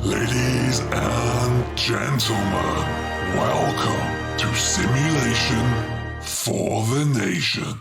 Ladies and gentlemen, welcome to Simulation for the Nation.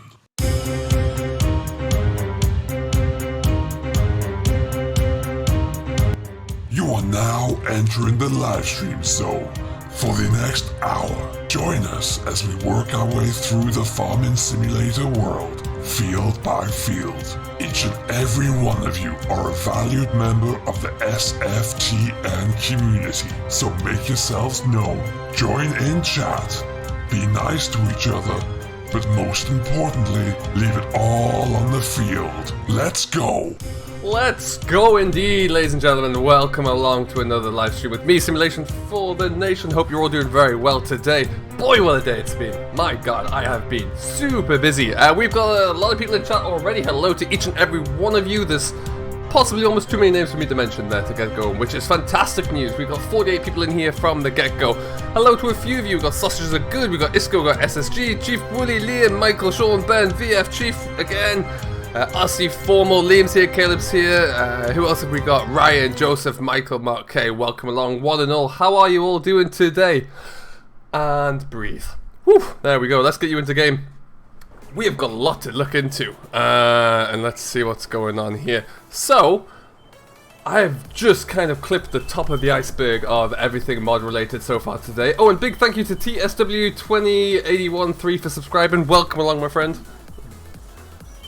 You are now entering the livestream zone. For the next hour, join us as we work our way through the farming simulator world, field by field. Each and every one of you are a valued member of the SFTN community, so make yourselves known, join in chat, be nice to each other, but most importantly, leave it all on the field. Let's go! Let's go indeed, ladies and gentlemen. Welcome along to another live stream with me, Simulation for the Nation. Hope you're all doing very well today. Boy, what a day it's been. My god, I have been super busy. We've got a lot of people in chat already. Hello to each and every one of you. There's possibly almost too many names for me to mention there to get going, which is fantastic news. We've got 48 people in here from the get-go. Hello to a few of you. We've got Sausages Are Good, we've got Isco, we've got SSG, Chief Wooly, Liam, Michael, Sean, Ben, VF, Chief again, RC Formal, Liam's here, Caleb's here, who else have we got? Ryan, Joseph, Michael, Mark K, welcome along, one and all. How are you all doing today? And breathe. Whew, there we go, let's get you into game. We have got a lot to look into, and let's see what's going on here. So, I've just kind of clipped the top of the iceberg of everything mod related so far today. Oh, and big thank you to TSW20813 for subscribing. Welcome along, my friend.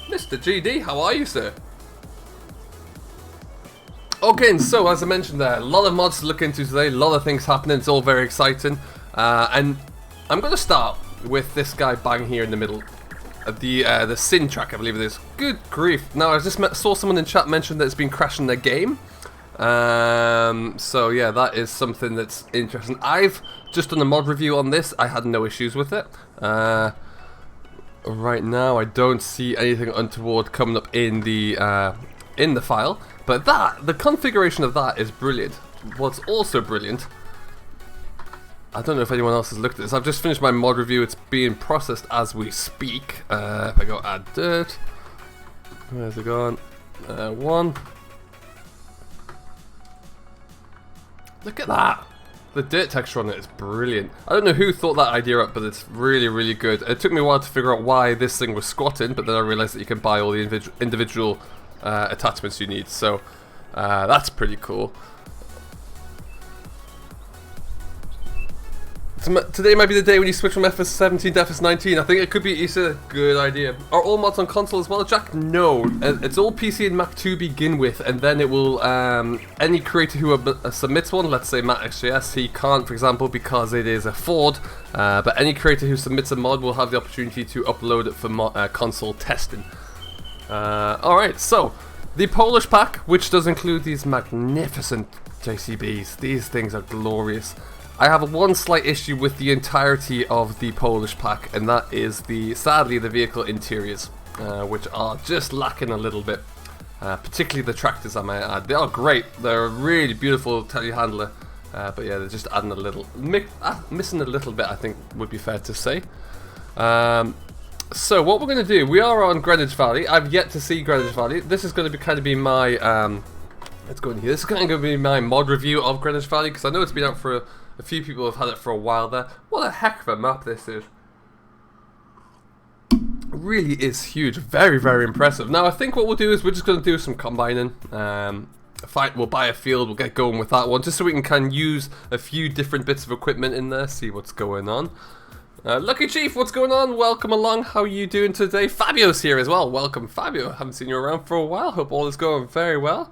Mr. GD, how are you, sir? Okay, and so as I mentioned there, a lot of mods to look into today, a lot of things happening, it's all very exciting. And I'm going to start with this guy bang here in the middle. The Sin track, I believe it is. Good grief. Now, I just saw someone in chat mention that it's been crashing their game. So yeah, that is something that's interesting. I've just done a mod review on this. I had no issues with it. Right now, I don't see anything untoward coming up in the file. But the configuration of that is brilliant. What's also brilliant, I don't know if anyone else has looked at this. I've just finished my mod review. It's being processed as we speak. If I go add dirt, where's it gone? One. Look at that. The dirt texture on it is brilliant. I don't know who thought that idea up, but it's really, really good. It took me a while to figure out why this thing was squatting, but then I realized that you can buy all the individual attachments you need. So that's pretty cool. Today might be the day when you switch from FS17 to FS19. I think it could be a good idea. Are all mods on console as well, Jack? No. It's all PC and Mac to begin with, and then it will, any creator who submits one, let's say Matt XJS, he can't, for example, because it is a Ford, but any creator who submits a mod will have the opportunity to upload it for console testing. Alright, so, the Polish pack, which does include these magnificent JCBs. These things are glorious. I have one slight issue with the entirety of the Polish pack, and that is sadly the vehicle interiors, which are just lacking a little bit. Particularly the tractors, I might add. They are great. They're a really beautiful telehandler, but yeah, they're just adding a little, missing a little bit, I think would be fair to say. So what we're going to do, we are on Greenwich Valley. I've yet to see Greenwich Valley. This is going to kind of be my, let's go in here. This is going to be my mod review of Greenwich Valley, because I know it's been out for a few people have had it for a while there. What a heck of a map this is. Really is huge. Very, very impressive. Now, I think what we'll do is we're just going to do some combining. We'll buy a field, we'll get going with that one, just so we can kind of use a few different bits of equipment in there, see what's going on. Lucky Chief, what's going on? Welcome along. How are you doing today? Fabio's here as well. Welcome, Fabio. Haven't seen you around for a while. Hope all is going very well.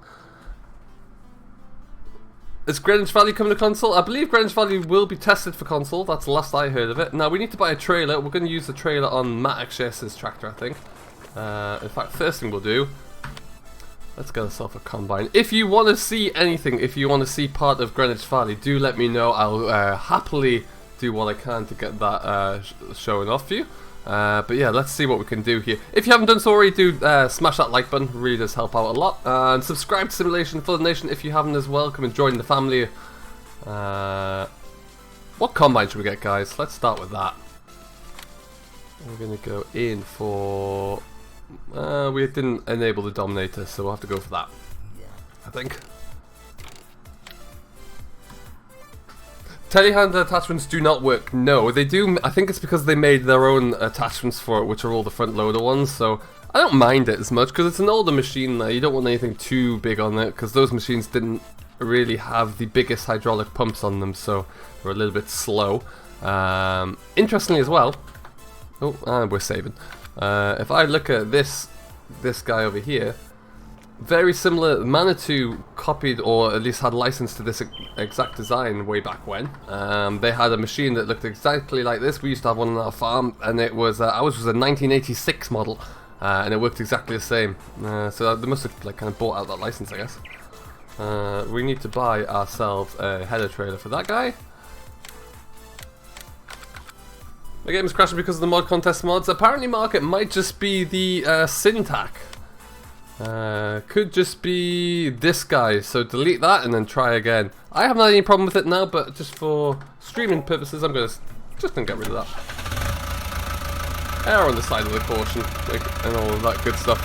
Is Greenwich Valley coming to console? I believe Greenwich Valley will be tested for console. That's the last I heard of it. Now, we need to buy a trailer. We're going to use the trailer on Matt XJS's tractor, I think. In fact, first thing we'll do, let's get ourselves a combine. If you want to see anything, if you want to see part of Greenwich Valley, do let me know. I'll happily do what I can to get that showing off for you. But yeah, let's see what we can do here. If you haven't done so already, do smash that like button. It really does help out a lot. And subscribe to Simulation for the Nation if you haven't as well. Come and join the family. What combine should we get, guys? Let's start with that. We're going to go in for... we didn't enable the Dominator, so we'll have to go for that, I think. Telehandler attachments do not work. No, they do. I think it's because they made their own attachments for it, which are all the front loader ones. So I don't mind it as much because it's an older machine. You don't want anything too big on it because those machines didn't really have the biggest hydraulic pumps on them, so we're a little bit slow. Interestingly as well, and we're saving. If I look at this guy over here, very similar. Manitou copied, or at least had license to this exact design way back when. They had a machine that looked exactly like this. We used to have one on our farm, and it was ours was a 1986 model, and it worked exactly the same. So they must have like kind of bought out that license, I guess. We need to buy ourselves a header trailer for that guy. The game is crashing because of the mod contest mods. Apparently, Mark, it might just be the syntax. Could just be this guy, so delete that and then try again. I haven't had any problem with it now, but just for streaming purposes, I'm just gonna get rid of that. Error on the side of the caution, like, and all of that good stuff.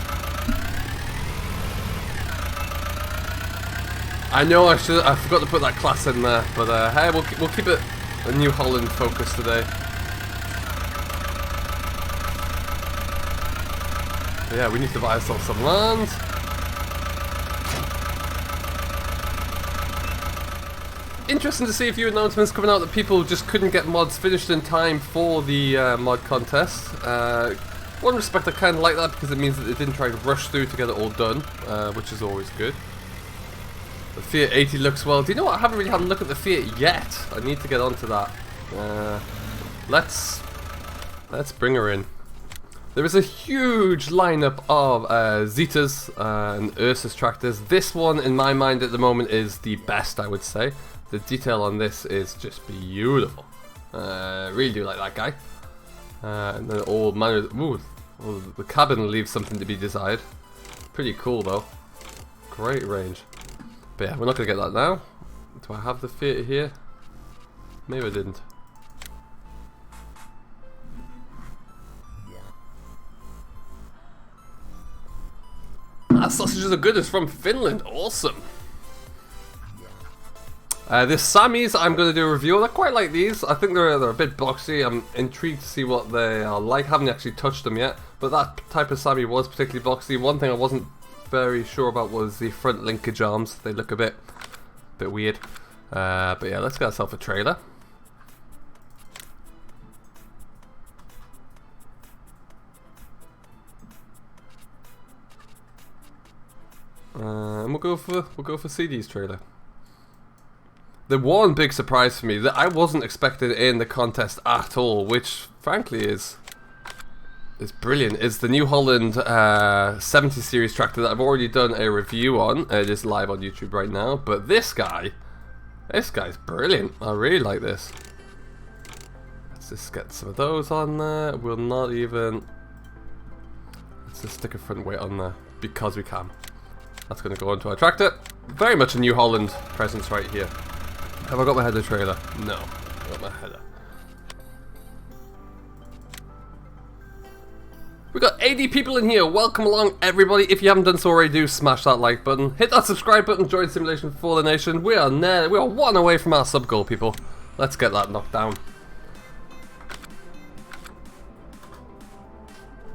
I know I forgot to put that class in there, but hey, we'll keep it a New Holland focus today. Yeah, we need to buy ourselves some land. Interesting to see a few announcements coming out that people just couldn't get mods finished in time for the mod contest. One respect, I kind of like that because it means that they didn't try to rush through to get it all done, which is always good. The Fiat 80 looks well. Do you know what? I haven't really had a look at the Fiat yet. I need to get onto that. Let's bring her in. There is a huge lineup of Zetas and Ursus tractors. This one, in my mind at the moment, is the best, I would say. The detail on this is just beautiful. Really do like that guy. And then all manner. Ooh, the cabin leaves something to be desired. Pretty cool though. Great range. But yeah, we're not gonna get that now. Do I have the Fiat here? Maybe I didn't. Ah, sausages are good. It's from Finland. Awesome. This Sammy's, I'm going to do a review. I quite like these. I think they're a bit boxy. I'm intrigued to see what they are like. Haven't actually touched them yet, but that type of Sammy was particularly boxy. One thing I wasn't very sure about was the front linkage arms. They look a bit weird. But yeah, let's get ourselves a trailer. And we'll go for CD's trailer. The one big surprise for me that I wasn't expecting in the contest at all, which frankly is brilliant, is the New Holland 70 series tractor that I've already done a review on. It is live on YouTube right now. But this guy's brilliant. I really like this. Let's just get some of those on there. We'll not even. Let's just stick a front weight on there because we can. That's going to go onto our tractor. Very much a New Holland presence right here. Have I got my header trailer? No. I got my header. We got 80 people in here. Welcome along, everybody. If you haven't done so already, do smash that like button. Hit that subscribe button. Join Simulation for the Nation. We are one away from our sub goal, people. Let's get that knocked down.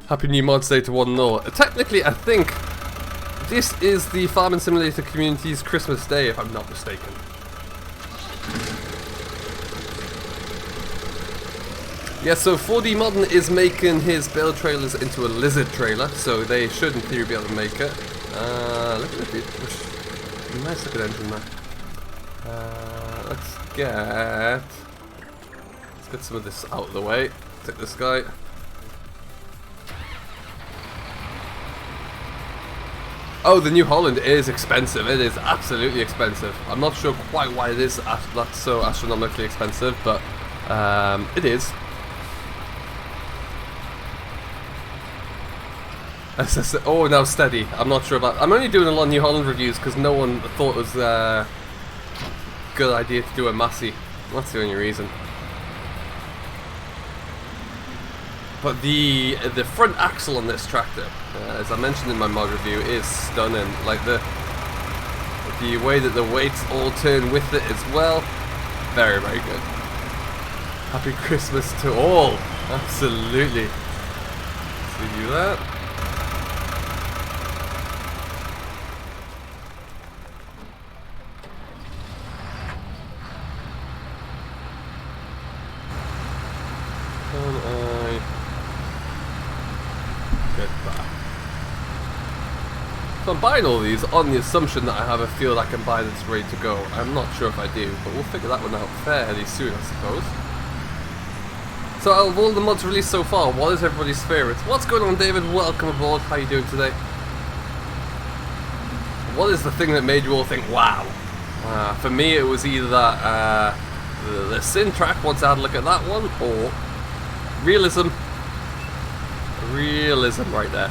Happy New Mods Day to 1-0. Technically, I think this is the Farming Simulator community's Christmas Day, if I'm not mistaken. Yeah, so 4D Modern is making his Bale trailers into a lizard trailer, so they should in theory be able to make it. Look at this, nice looking engine there. Let's get some of this out of the way. Take this guy. Oh, the New Holland is expensive. It is absolutely expensive. I'm not sure quite why it is that's so astronomically expensive, but it is. Oh, now steady. I'm not sure about. I'm only doing a lot of New Holland reviews because no one thought it was a good idea to do a Massey. That's the only reason. But the front axle on this tractor, as I mentioned in my mod review, is stunning. Like the way that the weights all turn with it as well. Very, very good. Happy Christmas to all. Absolutely. Let's do that. Can I get that? So I'm buying all these on the assumption that I have a field I can buy that's ready to go. I'm not sure if I do, but we'll figure that one out fairly soon, I suppose. So out of all the mods released so far, what is everybody's favourite? What's going on, David? Welcome aboard. How are you doing today? What is the thing that made you all think, wow? For me, it was either that the Sin track, once I had a look at that one, or realism. Realism right there.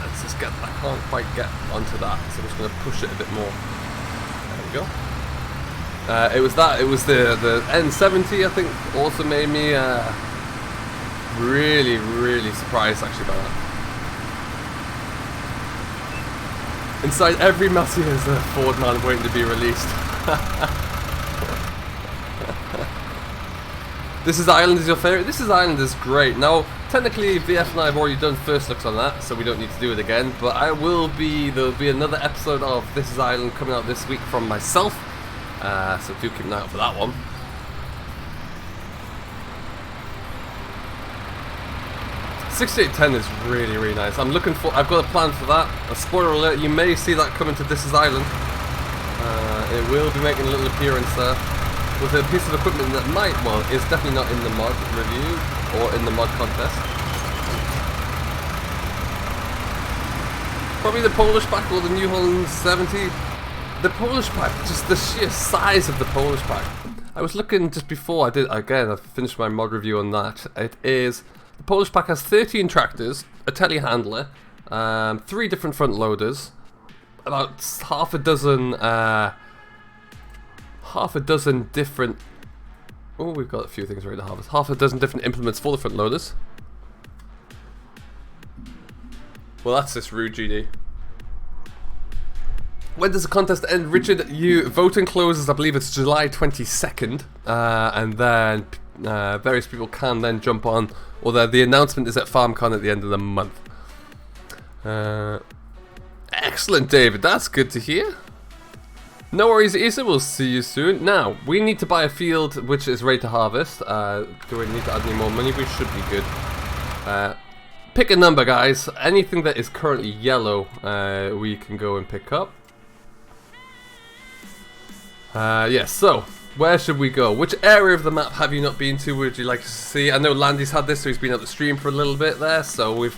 Let's just get, I can't quite get onto that, so I'm just going to push it a bit more. There we go. It was that, it was the N70, I think, also made me really surprised actually by that. Inside every Massey is a Ford man waiting to be released. This is Island is your favourite? This is Island is great. Now, technically VF and I have already done first looks on that, so we don't need to do it again, but there'll be another episode of This is Island coming out this week from myself. So do keep an eye out for that one. $6810 is really nice. I've got a plan for that. A spoiler alert, you may see that coming to This is Island. It will be making a little appearance there with a piece of equipment that is definitely not in the mod review or in the mod contest. Probably the Polish pack or the New Holland 70. The Polish pack, just the sheer size of the Polish pack. I was looking just before I finished my mod review on that. The Polish pack has 13 tractors, a telehandler, 3 different front loaders, about half a dozen different. Oh, we've got a few things ready to harvest. Half a dozen different implements for the front loaders. Well, that's just rude, GD. When does the contest end, Richard? Voting closes, I believe it's July 22nd, and then various people can then jump on, or the announcement is at FarmCon at the end of the month. Excellent, David, that's good to hear. No worries, Issa, we'll see you soon. Now, we need to buy a field which is ready to harvest. Do we need to add any more money? We should be good. Pick a number, guys. Anything that is currently yellow, we can go and pick up. Yes, so where should we go? Which area of the map have you not been to? Would you like to see? I know Landy's had this, so he's been up the stream for a little bit there. So we've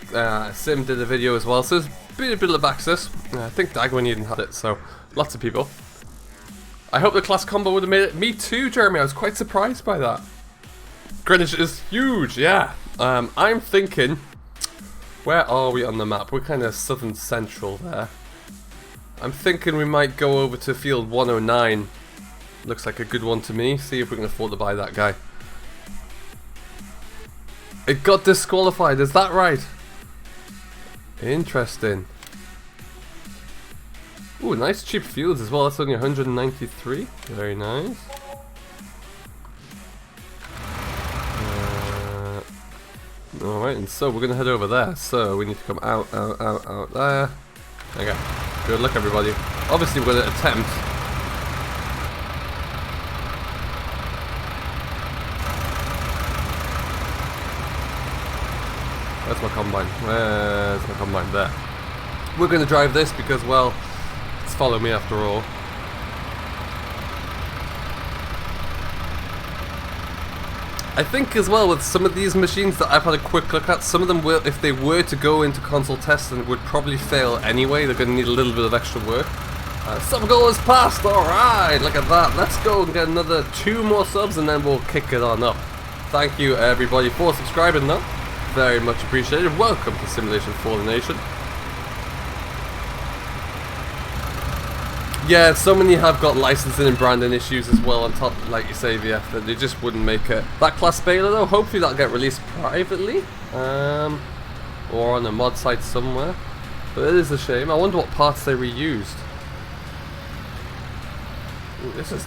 Sim did a video as well, so there's been a bit of access. I think Dagwin even had it, so lots of people. I hope the class combo would have made it. Me too, Jeremy. I was quite surprised by that. Greenwich is huge, yeah. I'm thinking, where are we on the map? We're kind of southern central there. I'm thinking we might go over to field 109. Looks like a good one to me. See if we can afford to buy that guy. It got disqualified, is that right? Interesting. Ooh, nice cheap fields as well. That's only 193. Very nice. Alright, and so we're going to head over there. So we need to come out there. Okay. Good luck, everybody. Obviously, we're going to attempt. Where's my combine? Where's my combine? There. We're going to drive this because, well, it's follow me after all. I think as well with some of these machines that I've had a quick look at, some of them will, if they were to go into console testing, would probably fail anyway. They're going to need a little bit of extra work. Sub goal is passed. Alright, look at that. Let's go and get another 2 more subs and then we'll kick it on up. Thank you everybody for subscribing though. Very much appreciated. Welcome to Simulation for the Nation. Yeah, so many have got licensing and branding issues as well on top, like you say, VF, that they just wouldn't make it. That class Bale though, hopefully that'll get released privately, or on a mod site somewhere. But it is a shame. I wonder what parts they reused. Ooh, this is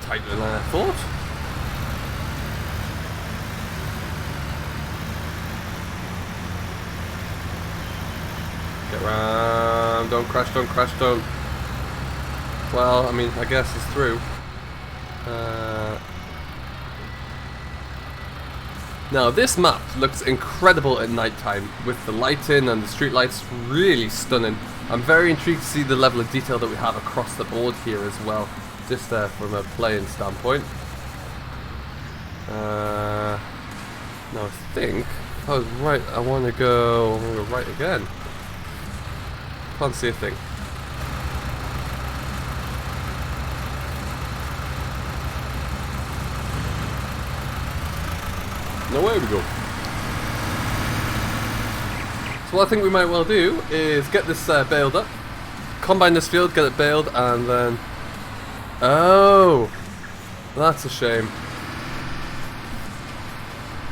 tighter than I thought. Get round, don't crash, don't crash, don't. Well, I mean, I guess it's through. Now this map looks incredible at night time with the lighting and the street lights, really stunning. I'm very intrigued to see the level of detail that we have across the board here as well, just from a playing standpoint. Now I think if I was right, I want to go right again. Can't see a thing. No, way we go. So what I think we might well do is get this baled up, combine this field, get it baled, and then... Oh! That's a shame.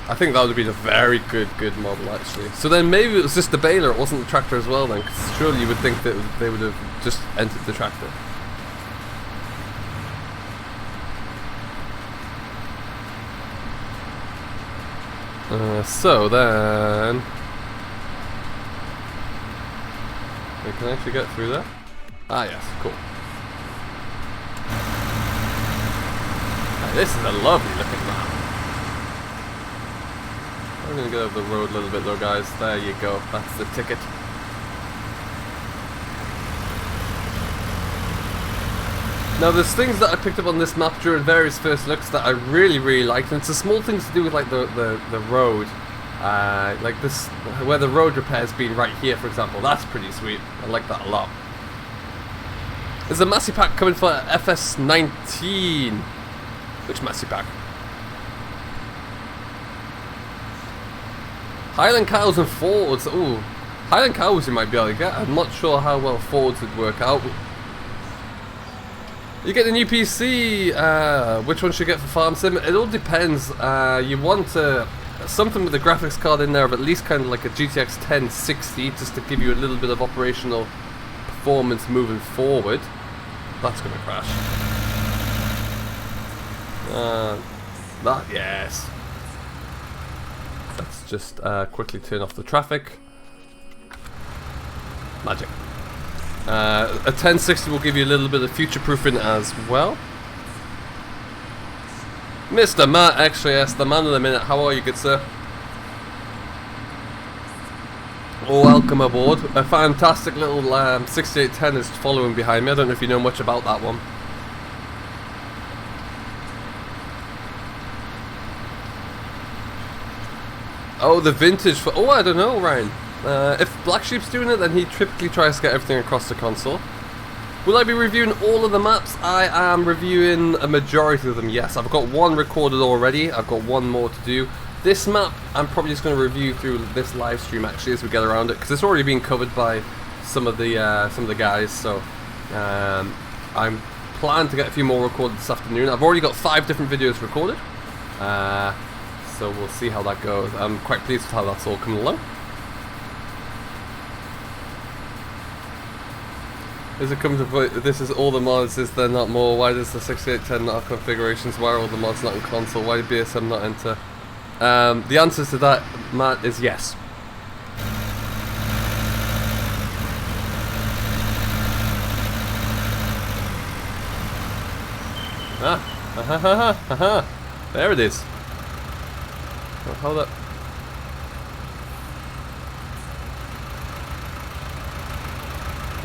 I think that would have been a very good model, actually. So then maybe it was just the baler, it wasn't the tractor as well then, because surely you would think that they would have just entered the tractor. So then... We can actually get through that? Ah yes, cool. This is a lovely looking map. I'm gonna go over the road a little bit though, guys. There you go, that's the ticket. Now there's things that I picked up on this map during various first looks that I really liked, and it's the small things to do with like the road. Like this, where the road repair's been right here for example, that's pretty sweet. I like that a lot. There's a Massey Pack coming for FS19. Which Massey Pack? Highland Cows and Fords. Ooh, Highland Cows you might be able to get. I'm not sure how well Fords would work out. You get the new PC. Which one should you get for Farm Sim? It all depends. You want something with a graphics card in there, but at least kind of like a GTX 1060, just to give you a little bit of operational performance moving forward. That's gonna crash. Yes. Let's just quickly turn off the traffic. Magic. A 1060 will give you a little bit of future proofing as well. Mr. Matt, actually, yes, the man of the minute. How are you, good sir? Welcome aboard. A fantastic little 6810 is following behind me. I don't know if you know much about that one. Oh, the vintage for... Oh, I don't know, Ryan. If Black Sheep's doing it, then he typically tries to get everything across the console. Will I be reviewing all of the maps? I am reviewing a majority of them, yes. I've got one recorded already. I've got one more to do. This map, I'm probably just going to review through this live stream actually as we get around it, because it's already been covered by some of the guys. So I'm planning to get a few more recorded this afternoon. I've already got 5 different videos recorded, so we'll see how that goes. I'm quite pleased with how that's all coming along. Is it coming to point, this is all the mods, is there not more? Why does the 6810 not have configurations? Why are all the mods not in console? Why did BSM not enter? The answer to that, Matt, is yes. There it is. Oh, hold up.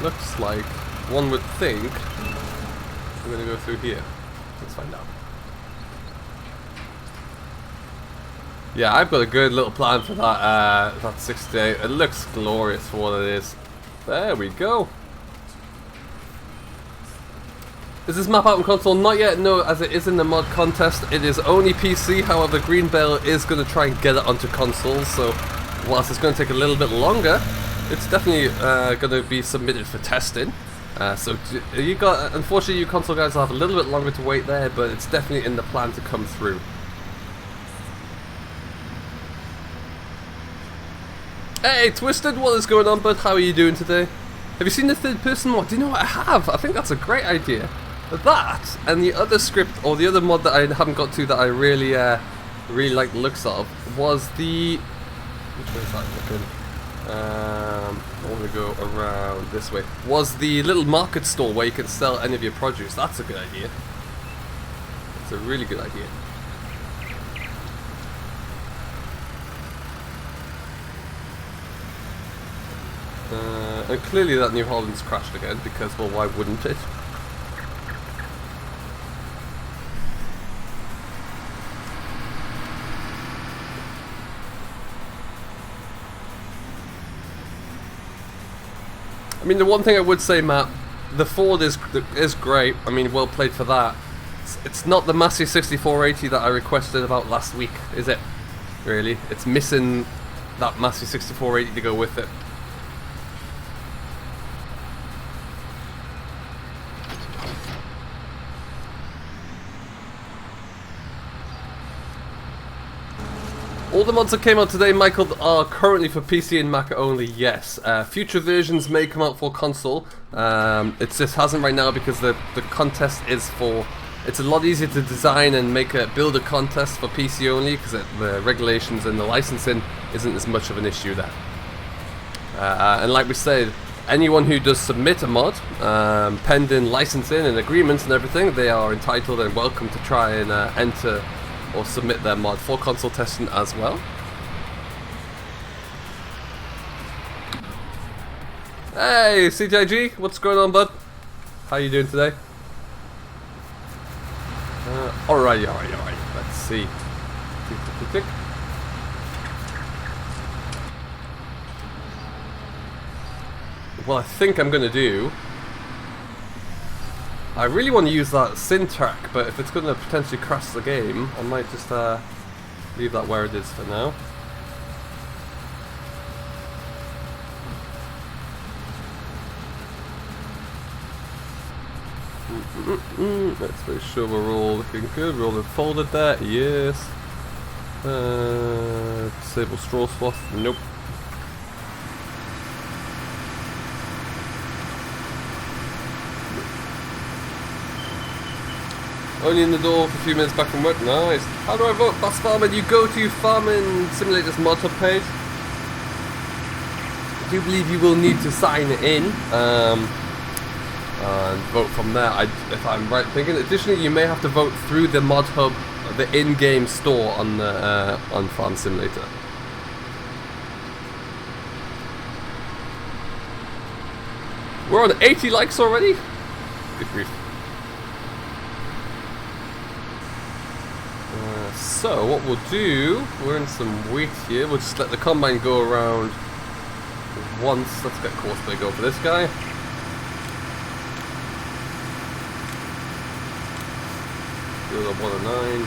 Looks like one would think we're going to go through here. Let's find out. Yeah, I've got a good little plan for that 68. It looks glorious for what it is. There we go. Is this map out on console? Not yet, no, as it is in the mod contest. It is only PC, however Green Bale is going to try and get it onto consoles, so whilst it's going to take a little bit longer, it's definitely going to be submitted for testing. So you got, unfortunately you console guys will have a little bit longer to wait there, but it's definitely in the plan to come through. Hey Twisted, what is going on bud? How are you doing today? Have you seen the third person mod? Do you know what I have? I think that's a great idea. That and the other script, or the other mod that I haven't got to that I really like the looks of, was the... Which way is that looking? I want to go around this way. Was the little market store where you can sell any of your produce. That's a good idea. It's a really good idea. And clearly that New Holland's crashed again because, well, why wouldn't it? I mean, the one thing I would say, Matt, the Ford is great. I mean, well played for that. It's not the Massey 6480 that I requested about last week, is it? Really? It's missing that Massey 6480 to go with it. All the mods that came out today, Michael, are currently for PC and Mac only, yes. Future versions may come out for console. It just hasn't right now because the contest is for... It's a lot easier to design and build a contest for PC only because the regulations and the licensing isn't as much of an issue there. And like we said, anyone who does submit a mod, pending licensing and agreements and everything, they are entitled and welcome to try and enter or submit their mod for console testing as well. Hey, CTIG, what's going on, bud? How you doing today? Alright. Let's see. Tick. What I think I'm gonna do, I really want to use that Syntrack, but if it's going to potentially crash the game, I might just leave that where it is for now. Let's make sure we're all looking good. We're all folded there. Yes. Disable straw swath. Nope. Only in the door for a few minutes back from work. Nice. How do I vote? Bass Farming, you go to Farming Simulator's mod hub page. I do believe you will need to sign in and vote from there, if I'm right thinking. Additionally, you may have to vote through the mod hub, the in-game store on Farm Simulator. We're on 80 likes already? Good grief. So what we'll do, we're in some wheat here, we'll just let the combine go around once. Let's get courseplay go for this guy. Do the 109.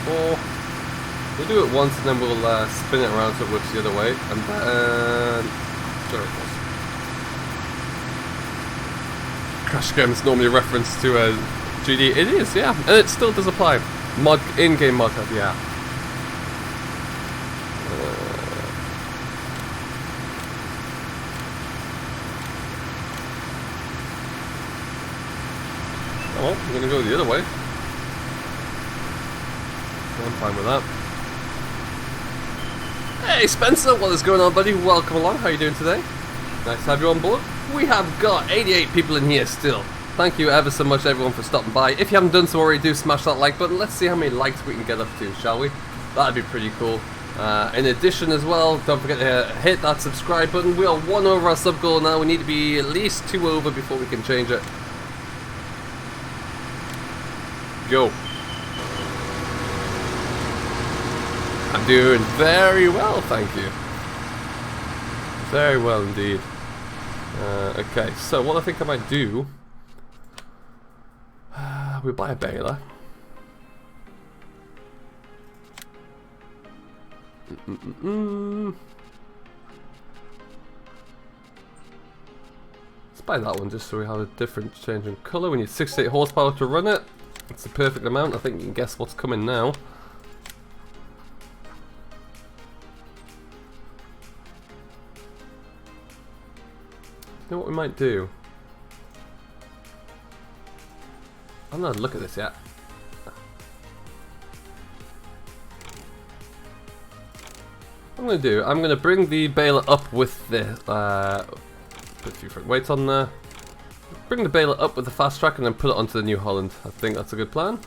4. We'll do it once and then we'll spin it around so it works the other way. And then... Sure, of course. Crash Game is normally a reference to a GD. It is, yeah, and it still does apply. Mod in-game mod hub, yeah. Well, I'm gonna go the other way. I'm fine with that. Hey Spencer, what is going on, buddy? Welcome along. How are you doing today? Nice to have you on board. We have got 88 people in here still. Thank you ever so much everyone for stopping by. If you haven't done so already, do smash that like button. Let's see how many likes we can get up to, shall we? That'd be pretty cool. In addition as well, don't forget to hit that subscribe button. We are 1 over our sub goal now. We need to be at least 2 over before we can change it. Go. I'm doing very well, thank you. Very well indeed. Okay, so what I think I might do, we buy a baler. Let's buy that one just so we have a different change in colour. We need 68 horsepower to run it. It's the perfect amount. I think you can guess what's coming now. You know what we might do? I'm not look at this yet. What I'm going to do, I'm going to bring the baler up with the put a few different weights on there. Bring the baler up with the fast track and then put it onto the New Holland. I think that's a good plan.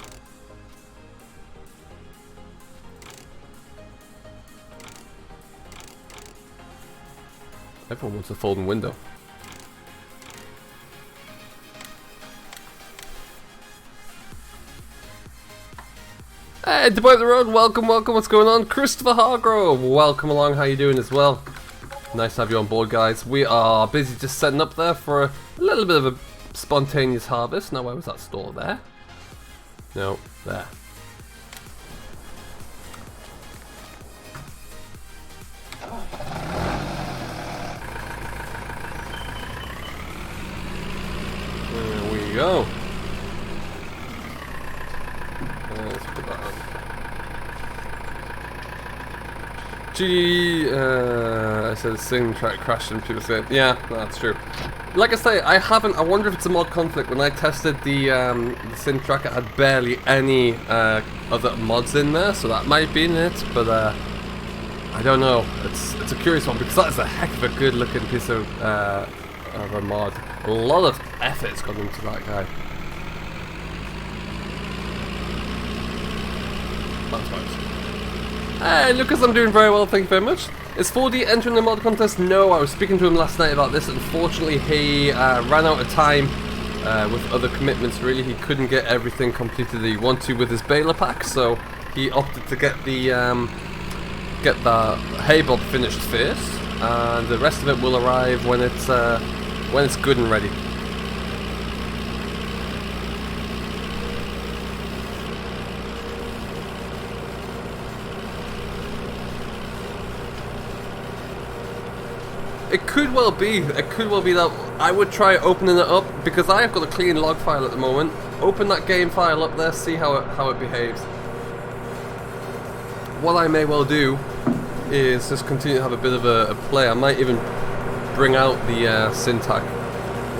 Everyone wants a folding window. Hey, Dubai the Road, welcome, welcome, what's going on? Christopher Hargrove, welcome along, how you doing as well? Nice to have you on board, guys. We are busy just setting up there for a little bit of a spontaneous harvest. Now, where was that store? There? No, there. There we go. Let's put that on. I said sing track crashed and people said, yeah, that's true. Like I say, I wonder if it's a mod conflict. When I tested the sim track, it had barely any other mods in there, so that might be in it, but I don't know. It's a curious one, because that's a heck of a good looking piece of a mod. A lot of effort's gone into that guy. That's nice. Hey Lucas, I'm doing very well, thank you very much. Is 4D entering the mod contest? No, I was speaking to him last night about this. Unfortunately, he ran out of time with other commitments, really. He couldn't get everything completed that he wanted to with his Bale pack, so he opted to get the hay bob finished first, and the rest of it will arrive when it's good and ready. It could well be that I would try opening it up, because I have got a clean log file at the moment. Open that game file up there, see how it behaves. What I may well do is just continue to have a bit of a play. I might even bring out the syntax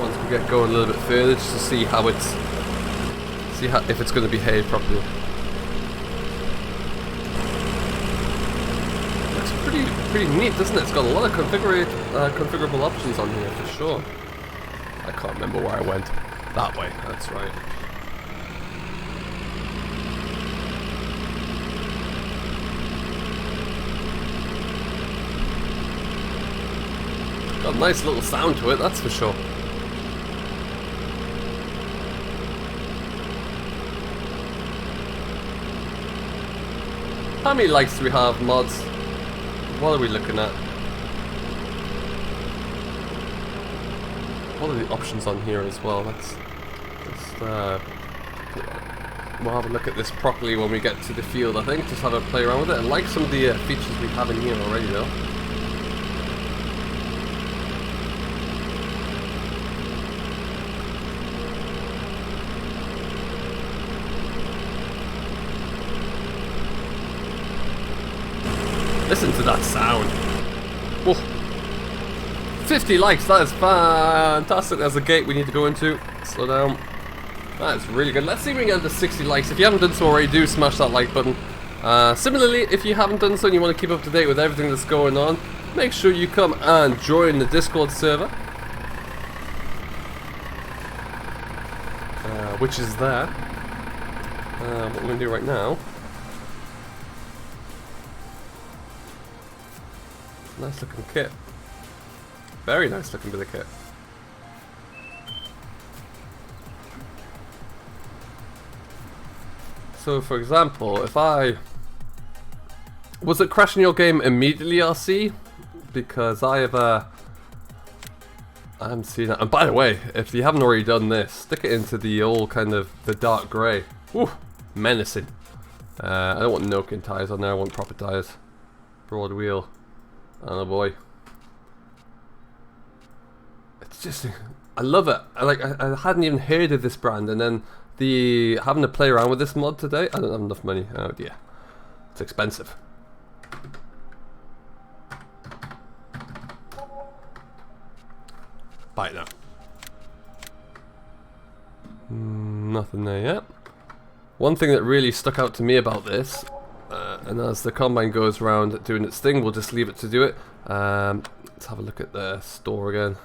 once we get going a little bit further, just to see if it's going to behave properly. Pretty neat, doesn't it? It's got a lot of configurable options on here for sure. I can't remember where I went. That way, that's right. Got a nice little sound to it, that's for sure. How many likes do we have, mods? What are we looking at? What are the options on here as well? We'll have a look at this properly when we get to the field, I think. Just have a play around with it. I like some of the features we have in here already, though. Listen to that sound. Whoa. 50 likes, that is fantastic. There's a gate we need to go into. Slow down. That is really good. Let's see if we can get to 60 likes. If you haven't done so already, do smash that like button. Similarly, if you haven't done so and you want to keep up to date with everything that's going on, make sure you come and join the Discord server. Which is there. What we're going to do right now. Nice looking kit. Very nice looking bit of kit. So for example, if I... Was it crashing your game immediately, RC? Because I haven't seen that. And by the way, if you haven't already done this, stick it into the old kind of the dark grey. Woo! Menacing. I don't want no-kin tyres on there, I want proper tyres. Broad wheel. Oh boy. It's just, I love it. I hadn't even heard of this brand, and then having to play around with this mod today, I don't have enough money. Oh dear. It's expensive. Buy it now. Nothing there yet. One thing that really stuck out to me about this, and as the combine goes around doing its thing, we'll just leave it to do it. Let's have a look at the store again.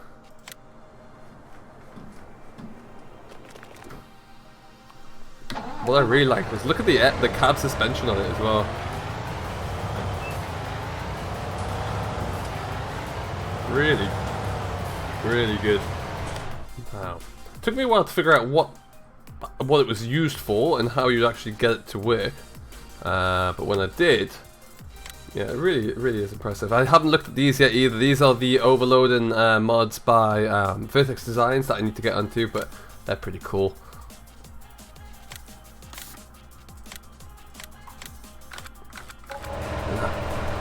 What I really like was, look at the cab suspension on it as well. Really Really good. Wow. Took me a while to figure out what it was used for and how you'd actually get it to work. But when I did, yeah, it really is impressive. I haven't looked at these yet either. These are the overloading mods by Vertex Designs that I need to get onto, but they're pretty cool.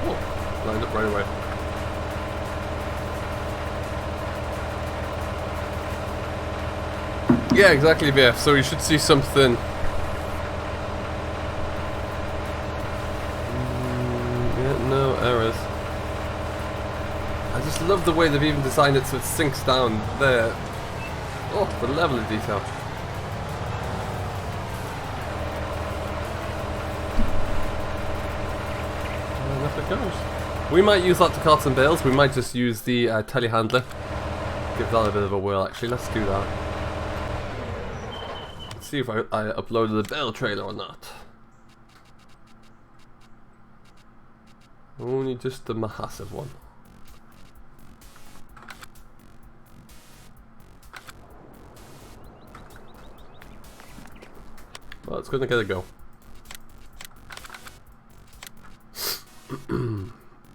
Oh, lined up right away. Yeah, exactly, BF. So you should see something. Yeah, no errors. I just love the way they've even designed it so it sinks down there. Oh, the level of detail. And off it goes. We might use that to cart some bales. We might just use the telehandler. Give that a bit of a whirl, actually. Let's do that. See if I uploaded the Bale trailer or not. Only just the massive one. Well, it's gonna get a go.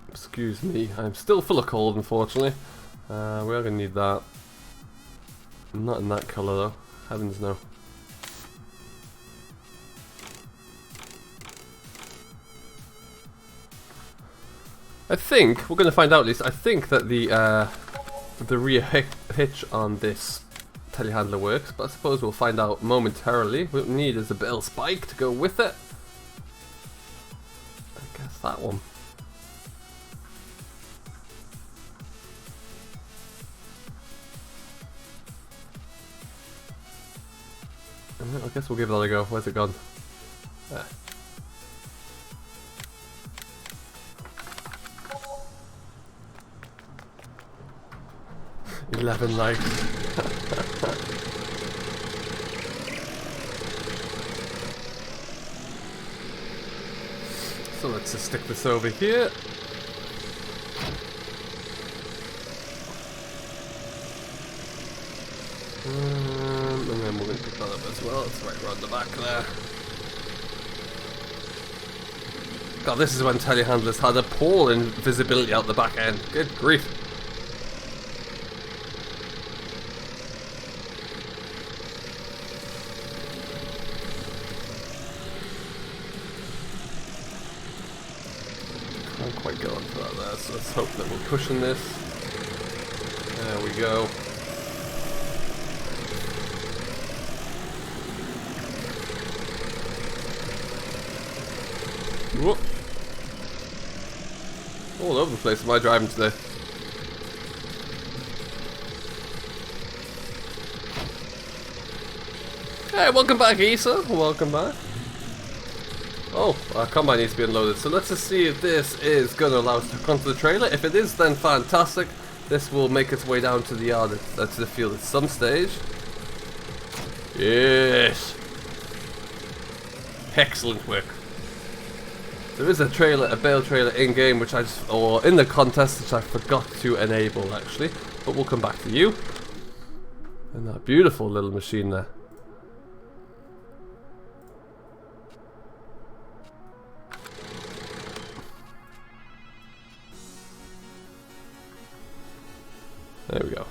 Excuse me, I'm still full of cold, unfortunately. We are gonna need that. Not in that colour though. Heavens no. I think we're going to find out. At least I think that the rear hitch on this telehandler works, but I suppose we'll find out momentarily. What we need is a Bale spike to go with it. I guess that one. I guess we'll give that a go. Where's it gone? There. 11 likes. So let's just stick this over here. And then we're going to pick that up as well. It's right around the back there. God, this is when telehandlers had appalling visibility out the back end. Good grief. Can't quite get onto that there, so let's hope that we're pushing this. There we go. Whoop. All over the place am I driving today. Hey, welcome back, Issa. Welcome back. Oh, our combine needs to be unloaded. So let's just see if this is going to allow us to hook onto the trailer. If it is, then fantastic. This will make its way down to the yard, to the field at some stage. Yes. Excellent work. There is a trailer, a Bale trailer in game, which I just, or in the contest, which I forgot to enable actually. But we'll come back to you. And that beautiful little machine there. There we go.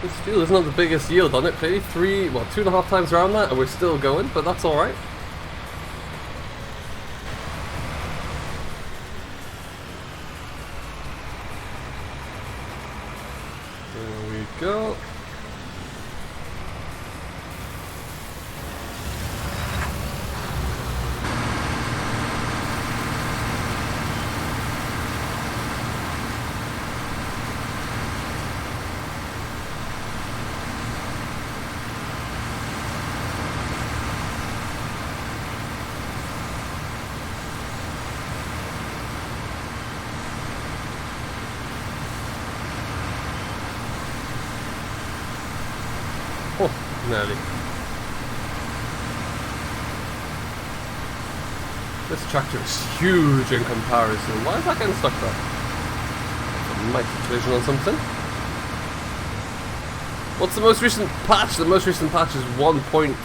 This steel is not the biggest yield on it, maybe 2.5 times around that, and we're still going, but that's alright. There we go. Oh, nearly. This tractor is huge in comparison. Why is that getting stuck there? Might be collision on something. What's the most recent patch? The most recent patch is 1.4,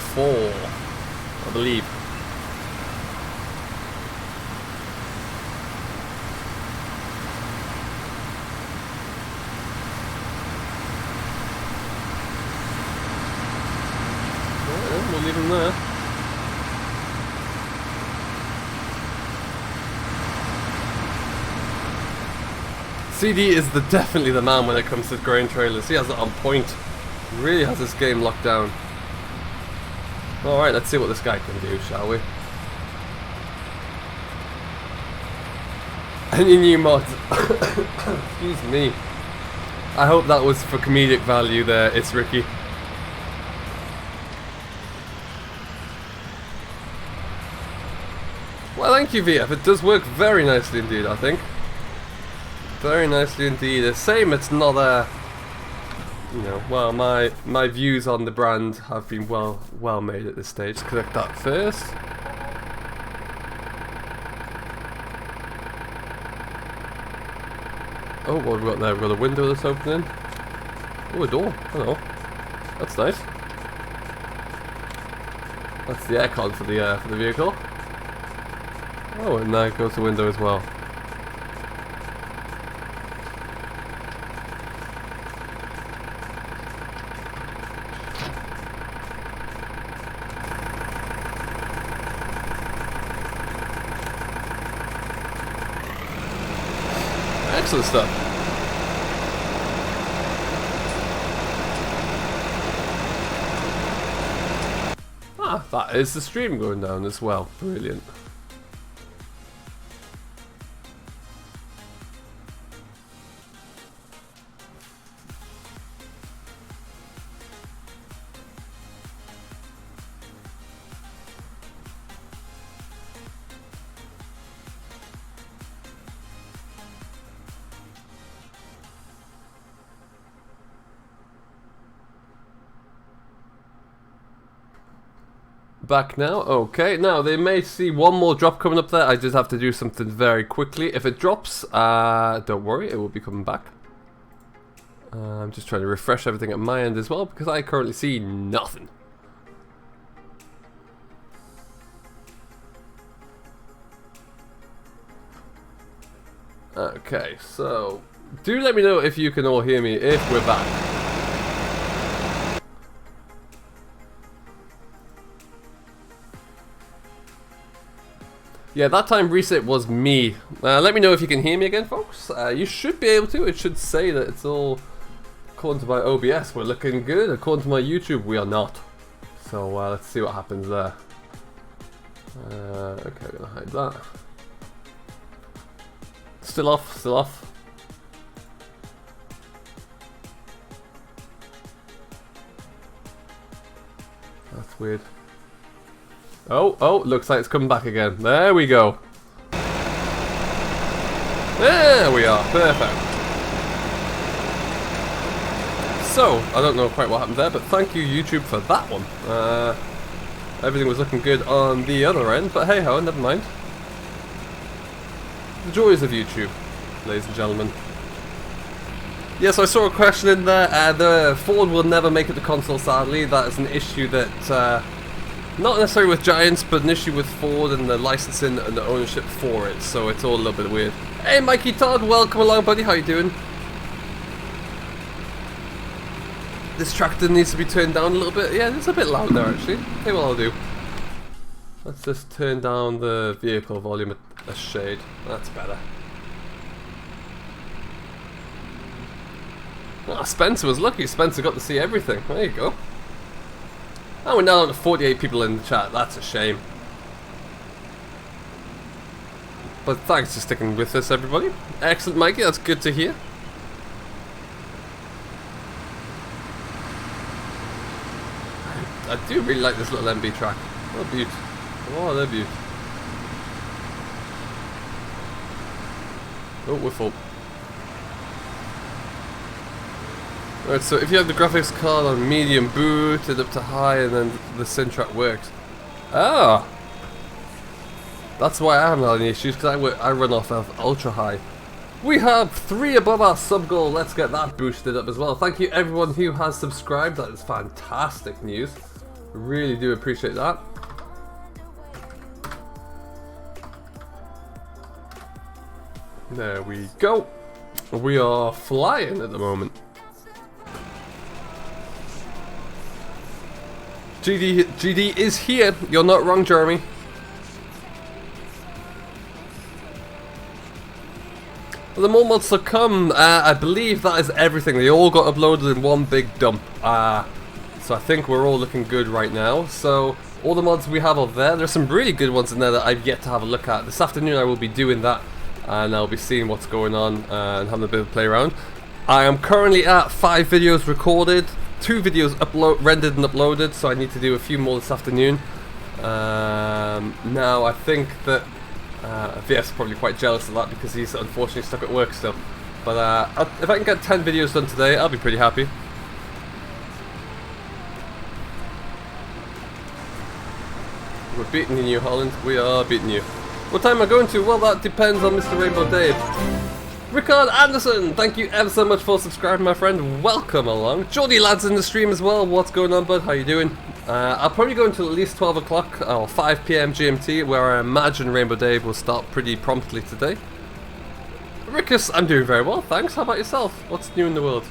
I believe. Well, we'll leave him there. CD is definitely the man when it comes to grain trailers. He has it on point. Really has this game locked down. Alright, let's see what this guy can do, shall we? Any new mods? Excuse me. I hope that was for comedic value there, it's Ricky. Well, thank you, VF. It does work very nicely indeed, I think. Very nicely indeed. The same, it's not you know, well, my views on the brand have been well made at this stage. Collect that first. Oh, what have we got there? We've got a window that's opening. Oh, a door. Hello. That's nice. That's the aircon for the vehicle. Oh, and there goes the window as well. Excellent stuff. Ah, that is the stream going down as well. Brilliant. Back now. Okay, now they may see one more drop coming up there. I just have to do something very quickly. If it drops, don't worry, it will be coming back. I'm just trying to refresh everything at my end as well because I currently see nothing. Okay, so do let me know if you can all hear me if we're back. Yeah, that time reset was me. Let me know if you can hear me again, folks. You should be able to. It should say that it's all, according to my OBS, we're looking good. According to my YouTube, we are not. So let's see what happens there. Okay, I'm gonna hide that. Still off, still off. That's weird. Oh, looks like it's coming back again. There we go. There we are, perfect. So, I don't know quite what happened there, but thank you YouTube for that one. Everything was looking good on the other end, but hey ho, never mind. The joys of YouTube, ladies and gentlemen. Yes, I saw a question in there. The Ford will never make it to console, sadly. That is an issue that... not necessarily with Giants, but an issue with Ford and the licensing and the ownership for it, so it's all a little bit weird. Hey Mikey Todd, welcome along buddy, how you doing? This tractor needs to be turned down a little bit. Yeah, it's a bit loud there actually. Hey, what I'll do. Let's just turn down the vehicle volume a shade. That's better. Ah, Spencer was lucky. Spencer got to see everything. There you go. Oh, we're now down to 48 people in the chat. That's a shame. But thanks for sticking with us, everybody. Excellent, Mikey. That's good to hear. I do really like this little MB track. What a beaut. What a beaut. Oh, we're full. Alright, so if you have the graphics card on medium booted up to high and then the sync track works. Ah! That's why I haven't had any issues, because I run off of ultra high. We have 3 above our sub goal. Let's get that boosted up as well. Thank you everyone who has subscribed. That is fantastic news. Really do appreciate that. There we go. We are flying at the moment. GD is here. You're not wrong, Jeremy. Well, the more mods to come, I believe that is everything. They all got uploaded in one big dump. So I think we're all looking good right now. So all the mods we have up there, there's some really good ones in there that I've yet to have a look at. This afternoon I will be doing that, and I'll be seeing what's going on and having a bit of a play around. I am currently at 5 videos recorded, 2 videos rendered and uploaded, so I need to do a few more this afternoon. Now I think that VF's probably quite jealous of that because he's unfortunately stuck at work still. But if I can get 10 videos done today, I'll be pretty happy. We're beating you, New Holland. We are beating you. What time am I going to? Well, that depends on Mr. Rainbow Dave. Rickard Anderson, thank you ever so much for subscribing, my friend. Welcome along. Geordie Lad's in the stream as well. What's going on, bud? How you doing? I'll probably go until at least 12 o'clock or 5 PM GMT, where I imagine Rainbow Dave will start pretty promptly today. Rickus, I'm doing very well, thanks. How about yourself? What's new in the world?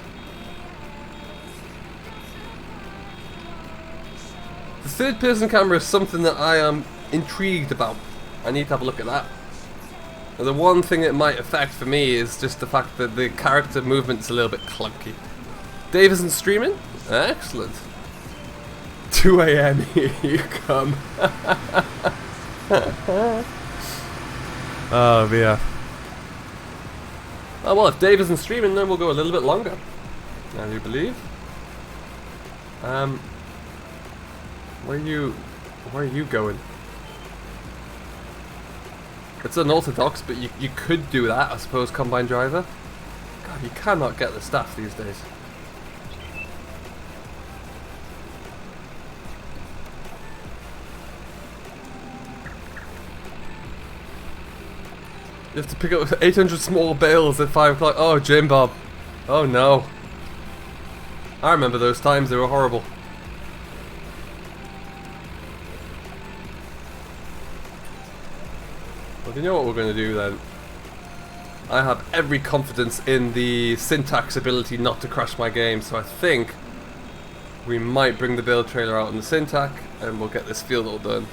The third-person camera is something that I am intrigued about. I need to have a look at that. The one thing it might affect for me is just the fact that the character movement's a little bit clunky. Dave isn't streaming? Excellent. 2 AM, here you come. Oh, yeah. Oh, well, if Dave isn't streaming, then we'll go a little bit longer. I do believe. Where are you going? It's unorthodox, but you could do that, I suppose, Combine Driver. God, you cannot get the staff these days. You have to pick up 800 small bales at 5 o'clock. Oh, Jim Bob. Oh no. I remember those times, they were horrible. Well, you know what we're going to do then? I have every confidence in the syntax ability not to crash my game, so I think we might bring the build trailer out on the syntax and we'll get this field all done.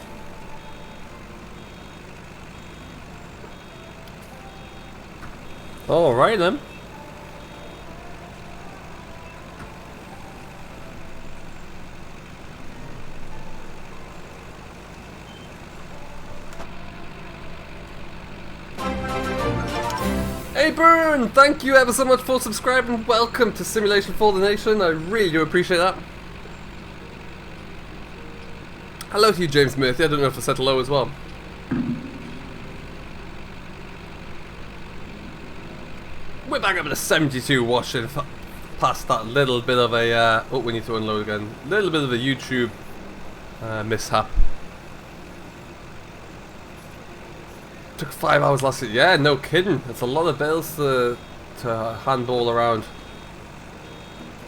Alright then. Hey Burn! Thank you ever so much for subscribing. Welcome to Simulation for the Nation. I really do appreciate that. Hello to you, James Murphy. I don't know if I said hello as well. We're back up at a 72 watching past that little bit of a oh, we need to unload again. Little bit of a YouTube mishap. Took 5 hours last year. Yeah, no kidding. It's a lot of bales to handball around.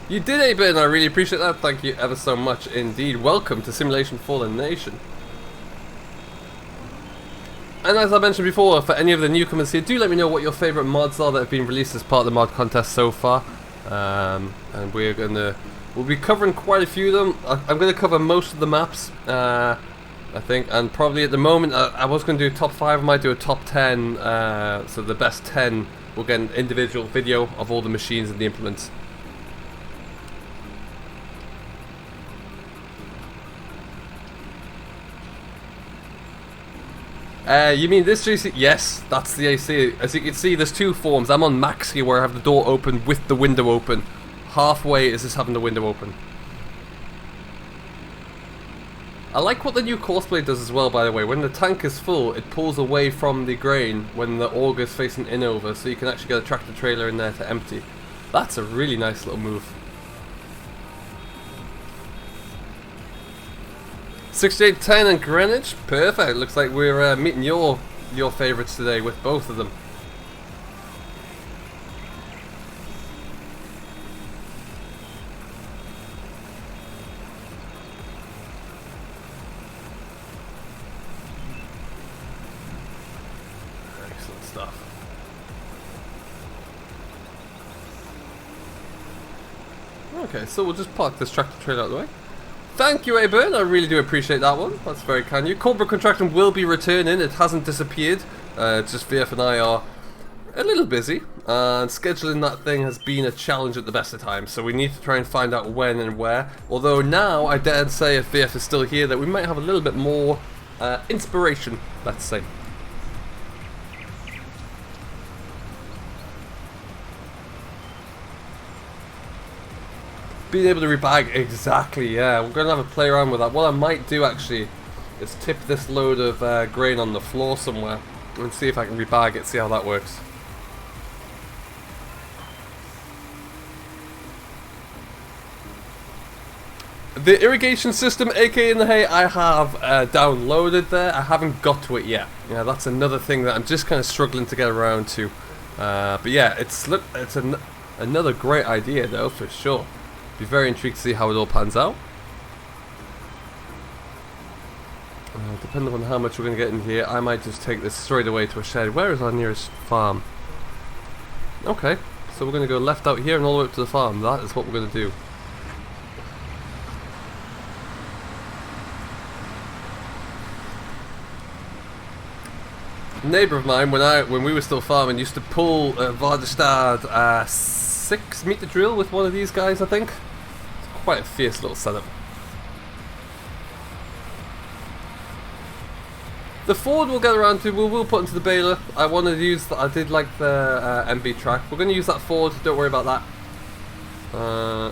You did, A-Bit, and I really appreciate that. Thank you ever so much indeed. Welcome to Simulation for the Nation. And as I mentioned before, for any of the newcomers here, do let me know what your favourite mods are that have been released as part of the mod contest so far. And we'll be covering quite a few of them. I'm going to cover most of the maps, I think, and probably at the moment I was going to do top 5. I might do a top 10, so the best 10 will get an individual video of all the machines and the implements. You mean this JC? Yes, that's the AC. As you can see, there's 2 forms. I'm on max here where I have the door open with the window open. Halfway is just having the window open. I like what the new courseplay does as well, by the way. When the tank is full, it pulls away from the grain when the auger is facing in over, so you can actually get a tractor trailer in there to empty. That's a really nice little move. 6810 and Greenwich. Perfect. Looks like we're meeting your favourites today with both of them. Excellent stuff. Okay, so we'll just park this tractor trailer out of the way. Thank you, Aburn. I really do appreciate that one. That's very kind of you. Corporate Contracting will be returning. It hasn't disappeared. Just VF and I are a little busy. And scheduling that thing has been a challenge at the best of times. So we need to try and find out when and where. Although now, I dare say, if VF is still here, that we might have a little bit more inspiration, let's say. Being able to rebag, exactly, yeah. We're going to have a play around with that. What I might do, actually, is tip this load of grain on the floor somewhere and see if I can rebag it, see how that works. The irrigation system, aka in the hay, I have downloaded there. I haven't got to it yet. Yeah, that's another thing that I'm just kind of struggling to get around to. But yeah, it's another great idea, though, for sure. Be very intrigued to see how it all pans out. Depending on how much we're going to get in here, I might just take this straight away to a shed. Where is our nearest farm? Okay, so we're going to go left out here and all the way up to the farm. That is what we're going to do. A neighbour of mine, when we were still farming, used to pull Vardestad 6-meter drill with one of these guys, I think. It's quite a fierce little setup. The Ford we'll get around to, we'll put into the baler. I wanted to use, I did like the MB track. We're going to use that Ford, don't worry about that.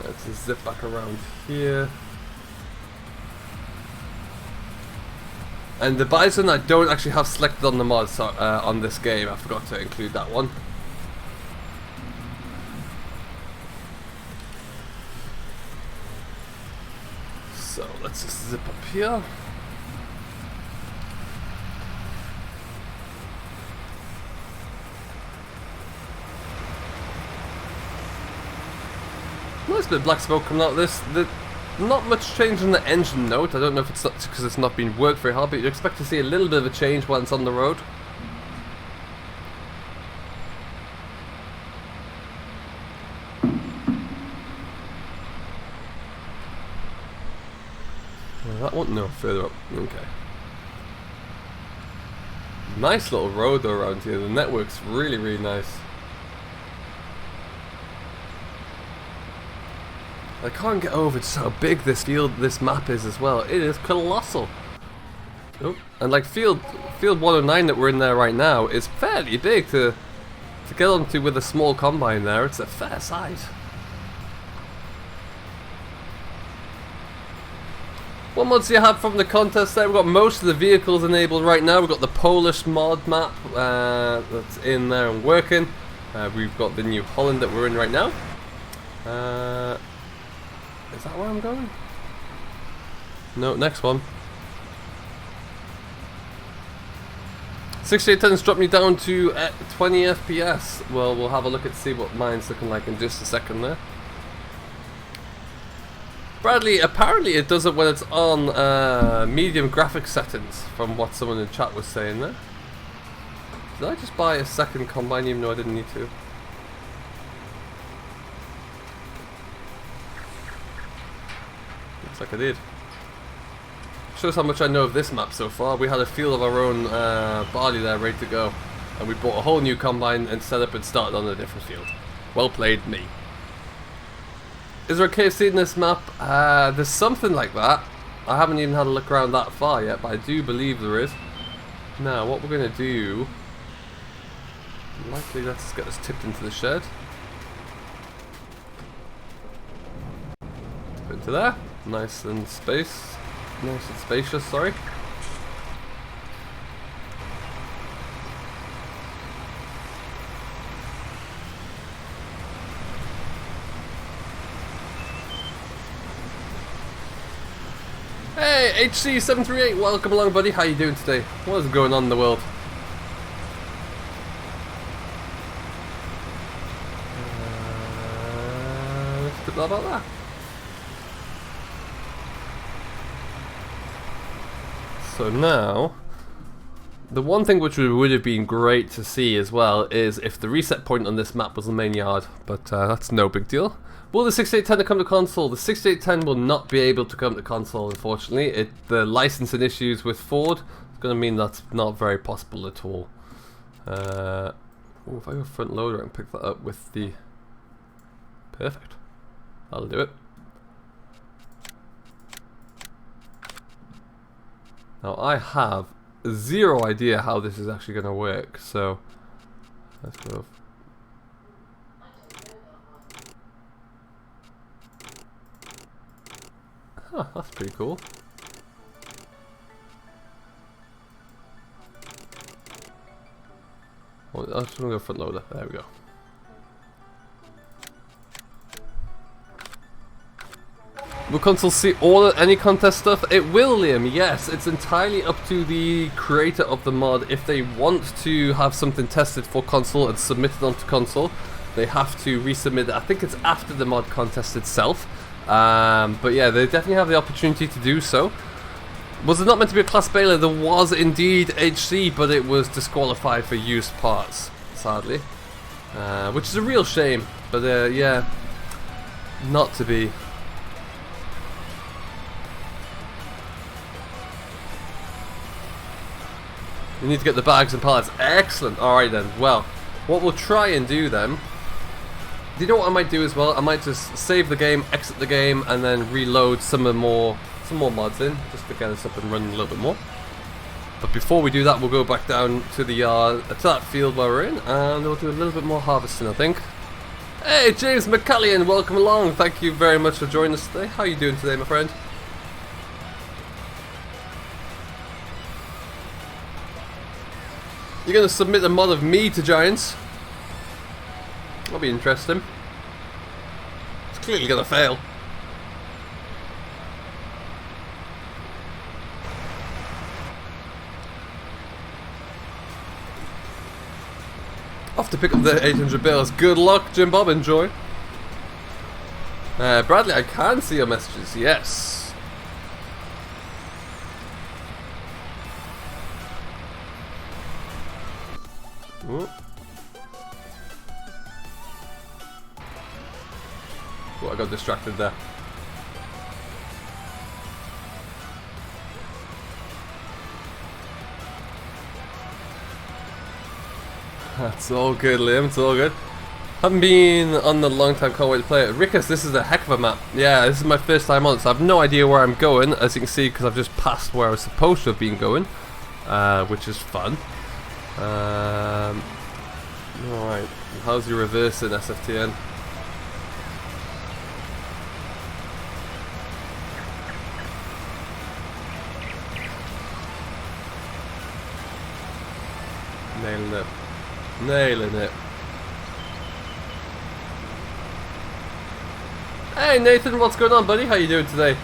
Let's just zip back around here. And the Bison I don't actually have selected on the mod, so, on this game. I forgot to include that one. So let's just zip up here. Nice bit of black smoke coming out of this. Not much change in the engine note. I don't know if it's because it's not been worked very hard, but you'd expect to see a little bit of a change once on the road. That one? No, further up. Okay. Nice little road though around here. The network's really, really nice. I can't get over just how big this map is as well. It is colossal. Oh, and like field 109 that we're in there right now is fairly big to get onto with a small combine there. It's a fair size. What mods do you have from the contest there? We've got most of the vehicles enabled right now. We've got the Polish mod map that's in there and working. We've got the New Holland that we're in right now. Is that where I'm going? No, next one. 6810's dropped me down to 20 FPS. Well, we'll have a look and see what mine's looking like in just a second there. Bradley, apparently it does it when it's on medium graphics settings, from what someone in chat was saying there. Did I just buy a second combine even though I didn't need to? Looks like I did. Shows how much I know of this map so far. We had a field of our own barley there ready to go, and we bought a whole new combine and set up and started on a different field. Well played, me. Is there a KFC in this map? There's something like that. I haven't even had a look around that far yet, but I do believe there is. Now, what we're going to do... likely let's get this tipped into the shed. Tip into there. Nice and spacious, sorry. Hey, HC738, welcome along, buddy. How you doing today? What is going on in the world? Let's blah about that. So now, the one thing which would have been great to see as well is if the reset point on this map was the main yard, but that's no big deal. Will the 6810 come to console? The 6810 will not be able to come to console, unfortunately. The licensing issues with Ford is going to mean that's not very possible at all. If I go front loader and pick that up with the... Perfect. That'll do it. Now I have zero idea how this is actually going to work, so let's go. Huh, that's pretty cool. Well, I just want to go front loader. There we go. Will console see any contest stuff? It will, Liam, yes. It's entirely up to the creator of the mod. If they want to have something tested for console and submitted onto console, they have to resubmit it. I think it's after the mod contest itself. But yeah, they definitely have the opportunity to do so. Was it not meant to be a class Bale? There was indeed HC, but it was disqualified for used parts, sadly. Which is a real shame, but yeah, not to be. You need to get the bags and pallets. Excellent. Alright then. Well, what we'll try and do then... Do you know what I might do as well? I might just save the game, exit the game, and then reload some more mods in, just to get us up and running a little bit more. But before we do that, we'll go back down to the yard, to that field where we're in, and we'll do a little bit more harvesting, I think. Hey, James McCallion, welcome along. Thank you very much for joining us today. How are you doing today, my friend? You're going to submit a mod of me to Giants? That'll be interesting. It's clearly going to fail. Off to pick up the 800 bales. Good luck, Jim Bob. Enjoy. Bradley, I can see your messages. Yes. Ooh. Oh, I got distracted there. That's all good, Liam. It's all good. Haven't been on the long time. Can't wait to play it. Rickus, this is a heck of a map. Yeah, this is my first time on it, so I have no idea where I'm going, as you can see, because I've just passed where I was supposed to have been going, which is fun. Alright, how's your reverse in SFTN? Nailing it. Nailing it. Hey Nathan, what's going on, buddy? How you doing today?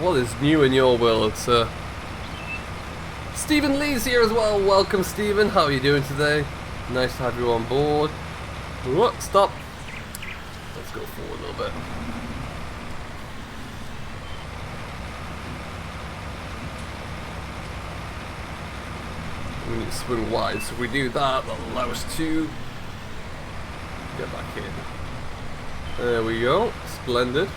What is new in your world, sir? Stephen Lee's here as well. Welcome, Stephen. How are you doing today? Nice to have you on board. What? Stop. Let's go forward a little bit. We need to swing wide, so if we do that, that'll allow us to get back in. There we go. Splendid.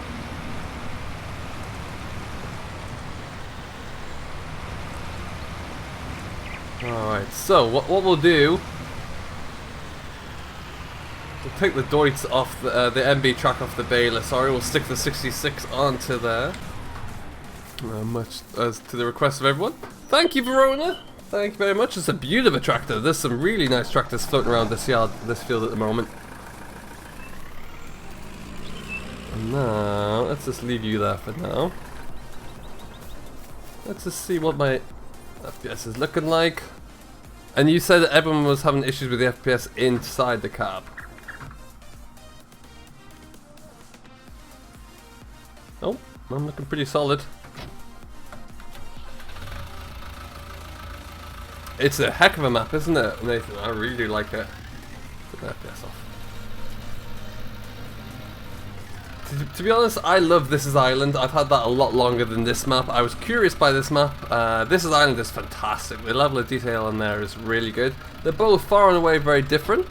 Alright, so what we'll do, we'll take the Deutz off the MB track off the Bale. Sorry, we'll stick the 66 onto there. Much as to the request of everyone. Thank you, Verona. Thank you very much. It's a beautiful tractor. There's some really nice tractors floating around this yard, this field at the moment. And now, let's just leave you there for now. Let's just see what my FPS is looking like. And you said that everyone was having issues with the FPS inside the cab. Oh, I'm looking pretty solid. It's a heck of a map, isn't it, Nathan? I really do like it. Put that FPS off. To be honest, I love This Is Island. I've had that a lot longer than this map. I was curious by this map. This Is Island is fantastic. The level of detail on there is really good. They're both far and away very different.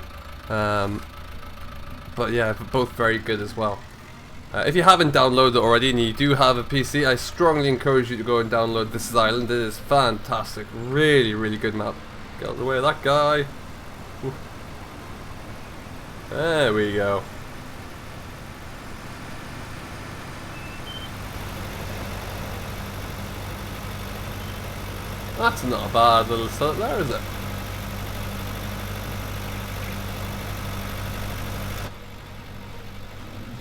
But yeah, both very good as well. If you haven't downloaded it already and you do have a PC, I strongly encourage you to go and download This Is Island. It is fantastic. Really, really good map. Get out of the way of that guy. Ooh. There we go. That's not a bad little setup there, is it?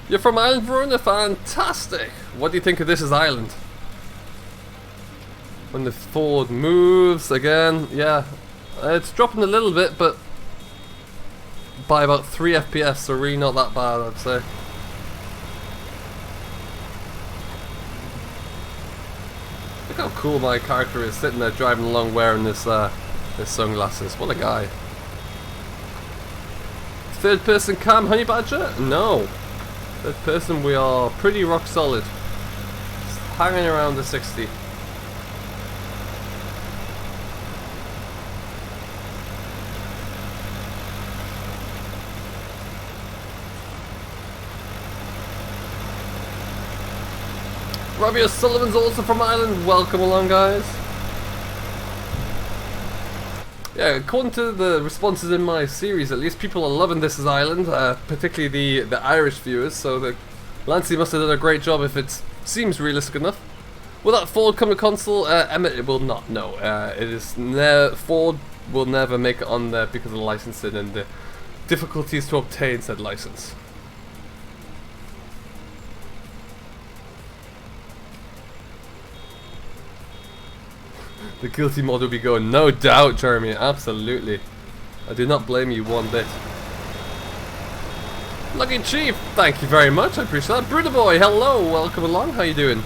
You're from Ireland, Verona? Fantastic! What do you think of This Is Island? When the Ford moves again, yeah. It's dropping a little bit, but by about 3 FPS, so really not that bad, I'd say. Look how cool my character is, sitting there driving along wearing this his sunglasses. What a guy. Third person cam, Honey Badger? No. Third person, we are pretty rock solid. Just hanging around the 60. Robbie O'Sullivan's also from Ireland. Welcome along, guys. Yeah, according to the responses in my series, at least people are loving This Is Island, particularly the Irish viewers. So Lancy must have done a great job if it seems realistic enough. Will that Ford come to console? Emmett, it will not. No, it is Ford will never make it on there because of the licensing and the difficulties to obtain said license. The guilty mod will be going, no doubt, Jeremy, absolutely. I do not blame you one bit. Lucky Chief, thank you very much, I appreciate that. Bruder Boy, hello, welcome along, how you doing?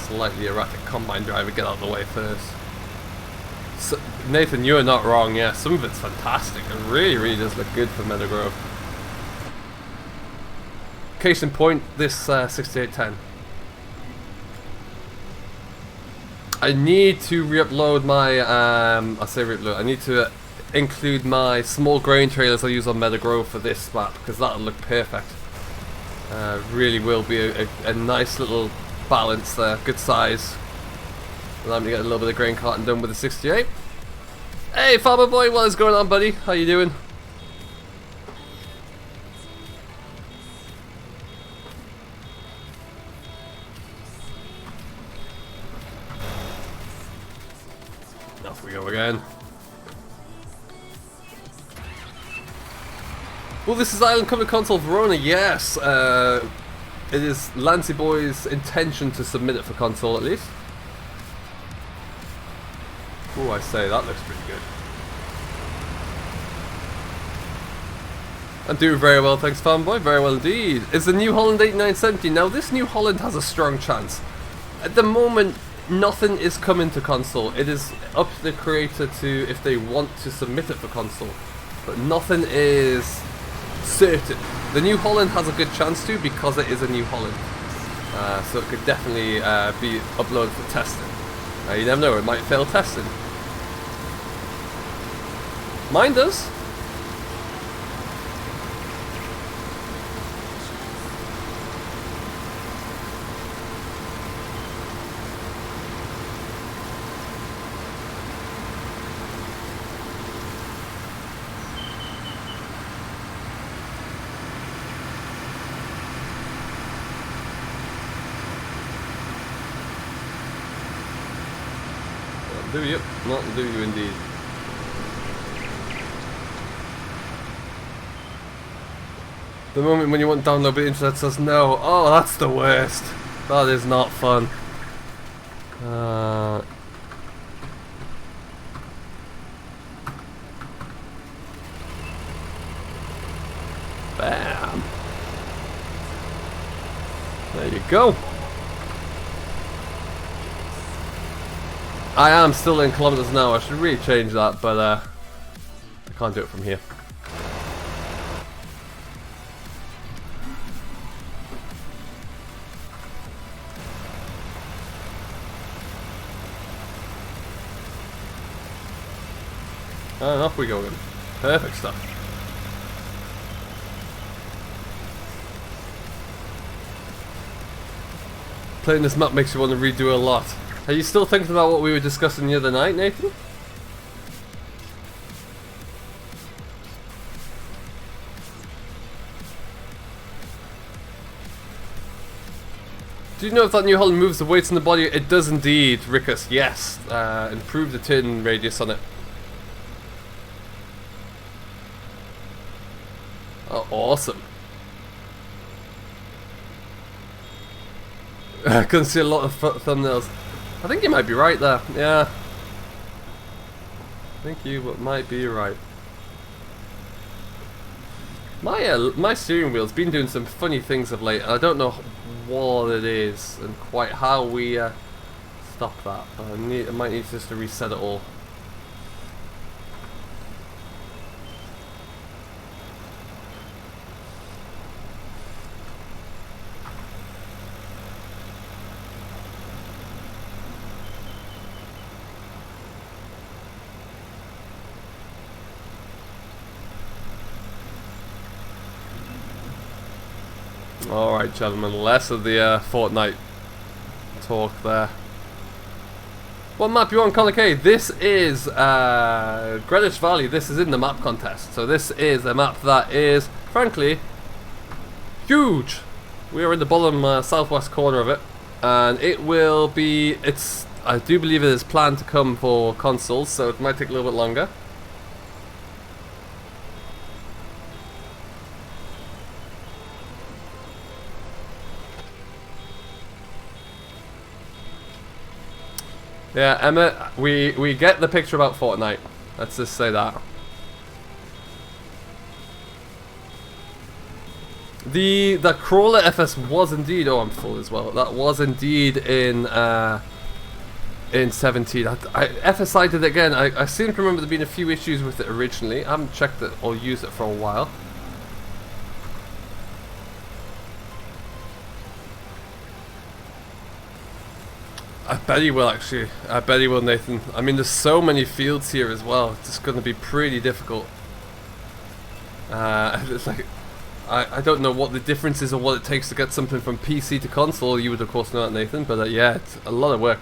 Slightly erratic combine driver, get out of the way first. So, Nathan, you are not wrong, yeah, some of it's fantastic. It really, really does look good for Meadow Grove. Case in point, this 6810. I need to re-upload my, I say re-upload, I need to include my small grain trailers I use on Meadow Grove for this map, because that'll look perfect. Really will be a nice little balance there, good size. Allow me to get a little bit of grain carton done with the 68. Hey Farmer Boy, what is going on, buddy? How you doing? Off we go again. Will This Is Island come to console Verona? Yes. It is Lancy Boy's intention to submit it for console at least. Oh, I say, that looks pretty good. I'm doing very well, thanks Fanboy, very well indeed. Is the New Holland 8970? Now this New Holland has a strong chance. At the moment, nothing is coming to console. It is up to the creator to, if they want to submit it for console. But nothing is certain. The New Holland has a good chance to because it is a New Holland. So it could definitely be uploaded for testing. You never know, it might fail testing. Mine does. Do you? Not do you indeed. The moment when you want to download but the internet says no. Oh, that's the worst. That is not fun. Bam. There you go. I am still in kilometers an hour. I should really change that, but I can't do it from here. And off we go again. Perfect stuff. Playing this map makes you want to redo a lot. Are you still thinking about what we were discussing the other night, Nathan? Do you know if that New Holland moves the weights in the body? It does indeed, Rickus. Yes. Improve the turn radius on it. Oh, awesome. I couldn't see a lot of thumbnails. I think you might be right there. Yeah. I think you might be right. My steering wheel's been doing some funny things of late. I don't know what it is and quite how we stop that. I might need just to reset it all. Alright, gentlemen, less of the Fortnite talk there. What map you on, Colin K? This is Greenwich Valley. This is in the map contest. So this is a map that is, frankly, huge. We are in the bottom southwest corner of it. And it will be, I do believe it is planned to come for consoles, so it might take a little bit longer. Yeah, Emma, we get the picture about Fortnite. Let's just say that. The crawler FS was indeed. Oh, I'm full as well. That was indeed in 17. I FSI'd it again. I seem to remember there being a few issues with it originally. I haven't checked it or used it for a while. I bet he will, actually. I bet he will, Nathan. I mean, there's so many fields here as well. It's just going to be pretty difficult. It's like, I don't know what the difference is or what it takes to get something from PC to console. You would, of course, know that, Nathan. But yeah, it's a lot of work.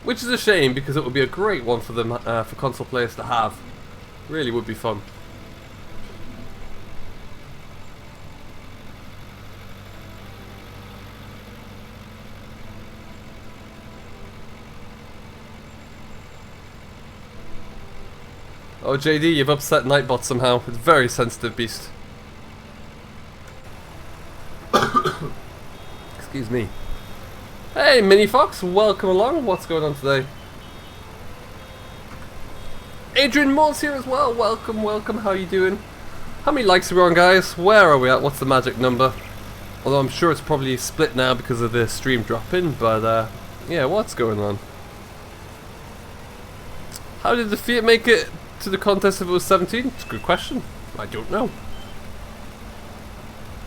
Which is a shame, because it would be a great one for them, for console players to have. Really would be fun. Oh, JD, you've upset Nightbot somehow. It's a very sensitive beast. Excuse me. Hey, Mini Fox, welcome along. What's going on today? Adrian Moore's here as well. Welcome, welcome. How you doing? How many likes are we on, guys? Where are we at? What's the magic number? Although I'm sure it's probably split now because of the stream dropping. But yeah, what's going on? How did the Fiat make it to the contest if it was 17? It's a good question. I don't know.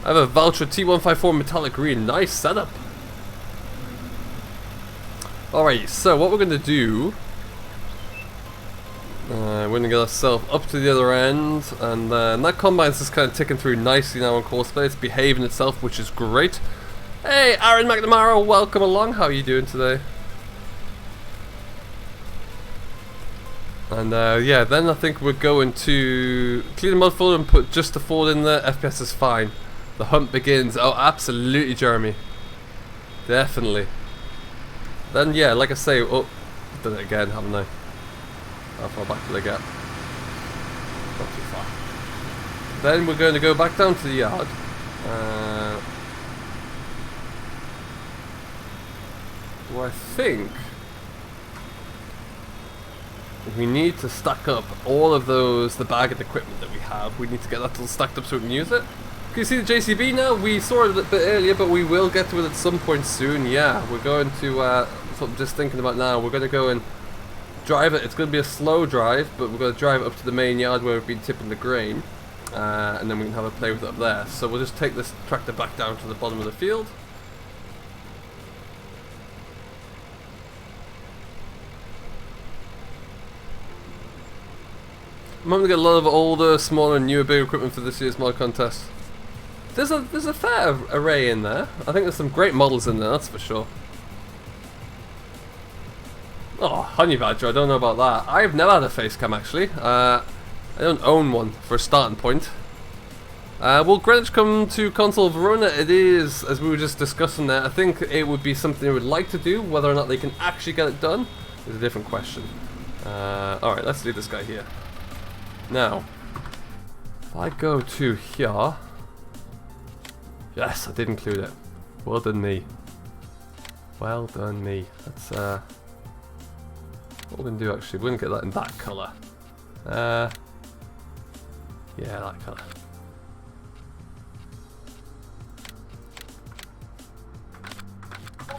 I have a Valtra T154 metallic green. Nice setup. Alright, so what we're going to do, we're going to get ourselves up to the other end, and that combine's just kind of ticking through nicely now on course play. It's behaving itself, which is great. Hey, Aaron McNamara, welcome along. How are you doing today? And yeah, then I think we're going to clean the mud folder and put just the Ford in there. FPS is fine. The hunt begins. Oh, absolutely, Jeremy. Definitely. Then yeah, like I say, Done it again, haven't I? How far back did I get? Not too far. Then we're going to go back down to the yard. Well, I think we need to stack up all of those, the bag of equipment that we have. We need to get that all stacked up so we can use it. Can you see the JCB now? We saw it a bit earlier, but we will get to it at some point soon. Yeah, we're going to, that's what I'm just thinking about now. We're going to go and drive it. It's going to be a slow drive, but we're going to drive it up to the main yard where we've been tipping the grain. And then we can have a play with it up there. So we'll just take this tractor back down to the bottom of the field. I'm hoping to get a lot of older, smaller, newer, bigger equipment for this year's mod contest. There's a fair array in there. I think there's some great models in there, that's for sure. Oh, Honey Badger, I don't know about that. I've never had a face cam actually. I don't own one for a starting point. Will Greenwich come to console Verona? It is, as we were just discussing there. I think it would be something they would like to do. Whether or not they can actually get it done is a different question. Alright, let's do this guy here. Now, if I go to here, yes, I did include it. Well done me. Well done me. That's what we're gonna do actually. We're gonna get that in that colour. Yeah, that colour.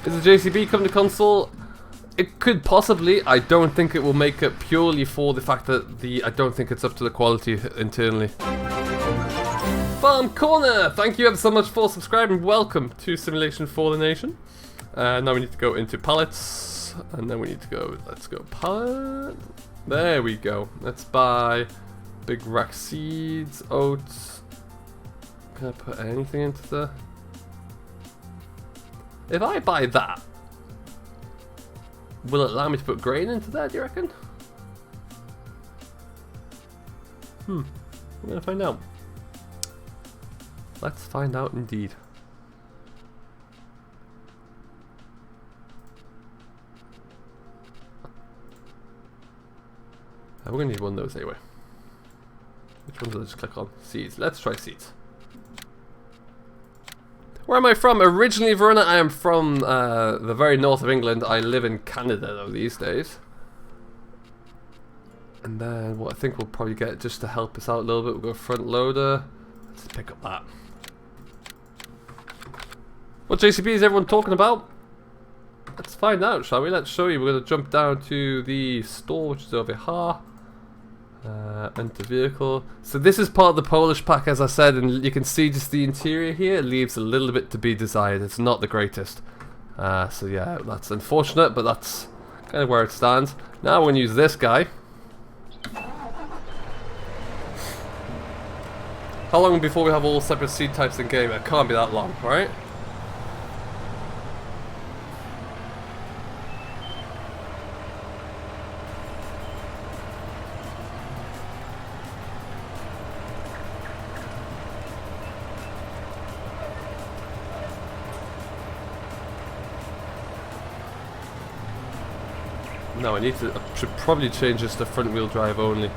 Is the JCB coming to console? It could possibly. I don't think it will make it purely for the fact that I don't think it's up to the quality internally. Farm Corner! Thank you ever so much for subscribing. Welcome to Simulation for the Nation. Now we need to go into pallets. And then we need to go, let's go pallet. There we go. Let's buy big rack seeds, oats. Can I put anything into the... If I buy that, will it allow me to put grain into there, do you reckon? We're gonna find out. Let's find out indeed. We're gonna need one of those anyway. Which one did I just click on? Seeds. Let's try seeds. Where am I from? Originally Verona. I am from the very north of England. I live in Canada though these days. And then what I think we'll probably get just to help us out a little bit, we'll go front loader. Let's pick up that. What JCB is everyone talking about? Let's find out, shall we? Let's show you. We're going to jump down to the store, which is over here. Enter vehicle. So this is part of the Polish pack, as I said, and you can see just the interior here. It leaves a little bit to be desired. It's not the greatest. So yeah, that's unfortunate, but that's kind of where it stands. Now we're going to use this guy. How long before we have all separate seed types in game? It can't be that long, right? No, I should probably change this to front wheel drive only.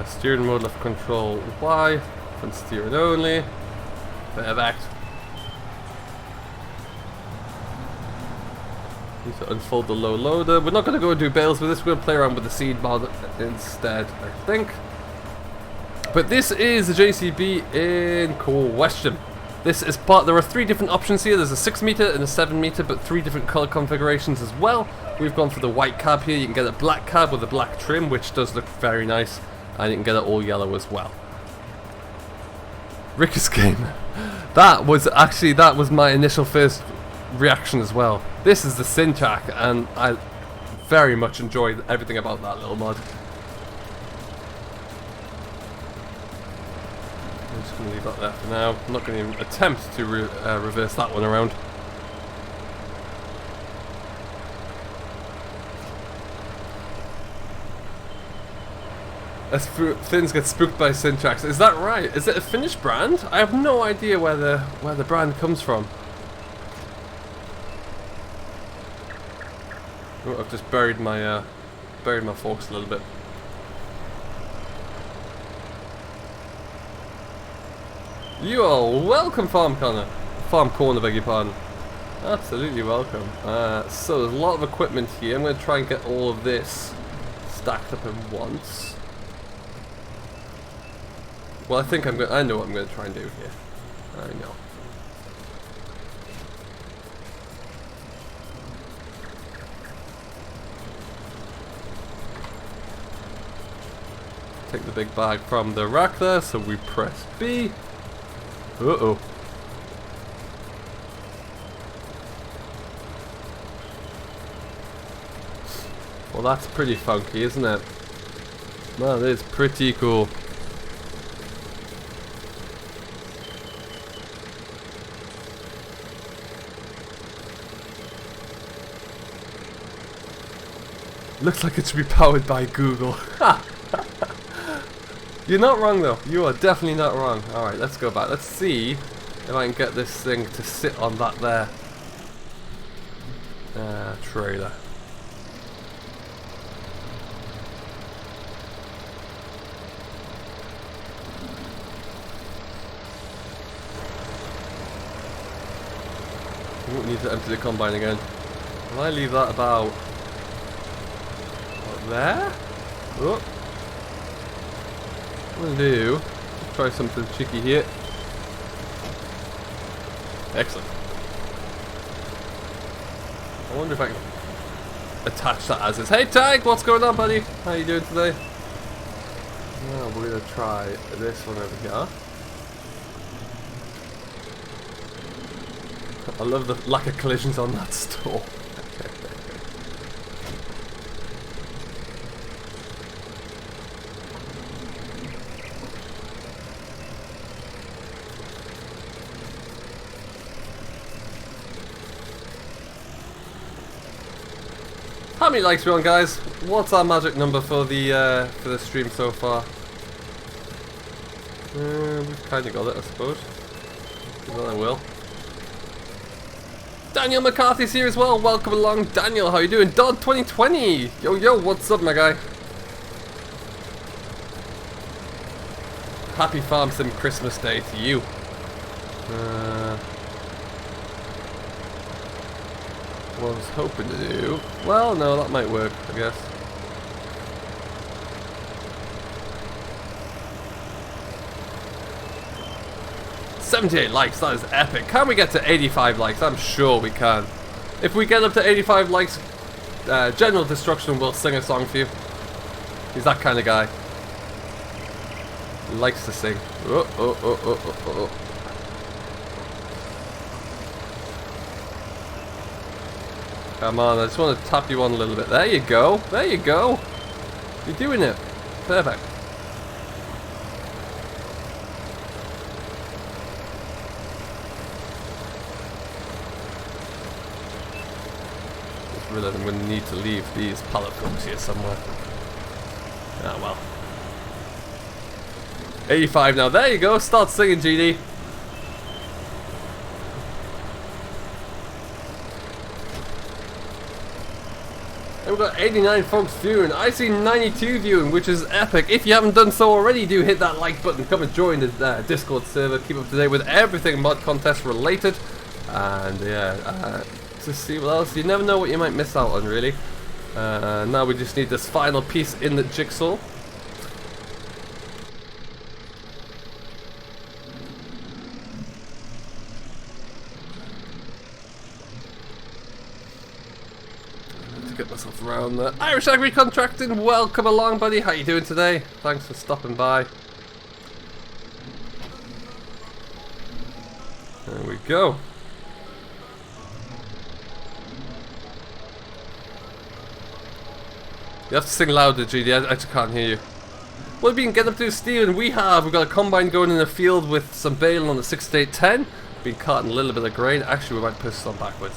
Steering mode, left control Y, front steering only. Perfect. Need to unfold the low loader. We're not going to go and do bales with this, we're going to play around with the seed mod instead, I think. But this is the JCB in question. This is there are 3 different options here. There's a 6 meter and a 7 meter, but 3 different color configurations as well. We've gone for the white cab here. You can get a black cab with a black trim, which does look very nice, and you can get it all yellow as well. Rickus game. That was my initial first reaction as well. This is the Syntrack, and I very much enjoyed everything about that little mod. I'm just going to leave that there for now. I'm not going to even attempt to reverse that one around. As Finns get spooked by Syntrax. Is that right? Is it a Finnish brand? I have no idea where the brand comes from. Oh, I've just buried my forks a little bit. You are welcome, Farm Corner, beg your pardon. Absolutely welcome. So there's a lot of equipment here. I'm going to try and get all of this stacked up at once. Well, I know what I'm going to try and do here. I know. Take the big bag from the rack there, so we press B. Uh-oh. Well, that's pretty funky, isn't it? That is pretty cool. Looks like it should be powered by Google. You're not wrong though. You are definitely not wrong. Alright, let's go back. Let's see if I can get this thing to sit on that there trailer. We need to empty the combine again. Will I leave that about there? Oh. What I'm gonna do, let's try something cheeky here. Excellent. I wonder if I can attach that as is. Hey Tag, what's going on, buddy? How you doing today? Well, we're gonna try this one over here. I love the lack of collisions on that store. How many likes we on, guys? What's our magic number for the stream so far? We've kind of got it, I suppose. Well, I will. Daniel McCarthy's here as well. Welcome along, Daniel. How you doing? Dodd 2020. Yo, what's up, my guy? Happy Farm Sim Christmas Day to you. What I was hoping to do. Well, no, that might work, I guess. "78 likes, that is epic." Can we get to 85 likes? I'm sure we can. If we get up to 85 likes, General Destruction will sing a song for you. He's that kind of guy. He likes to sing. Oh. Come on, I just want to tap you on a little bit. There you go. There you go. You're doing it. Perfect. Just realized I'm going to need to leave these pallet hooks here somewhere. Ah, well. 85 now. There you go. Start singing, GD. We've got 89 folks viewing. I see 92 viewing, which is epic. If you haven't done so already, do hit that like button. Come and join the Discord server. Keep up to date with everything mod contest related. And yeah, to see what else. You never know what you might miss out on, really. Now we just need this final piece in the jigsaw. Get myself around there. Irish Agri Contracting, welcome along, buddy. How you doing today? Thanks for stopping by. There we go. You have to sing louder, GD. I just can't hear you. What have we been getting up to, Steven? We've got a combine going in the field with some bale on the 6810. Been carting a little bit of grain. Actually, we might push this on backwards.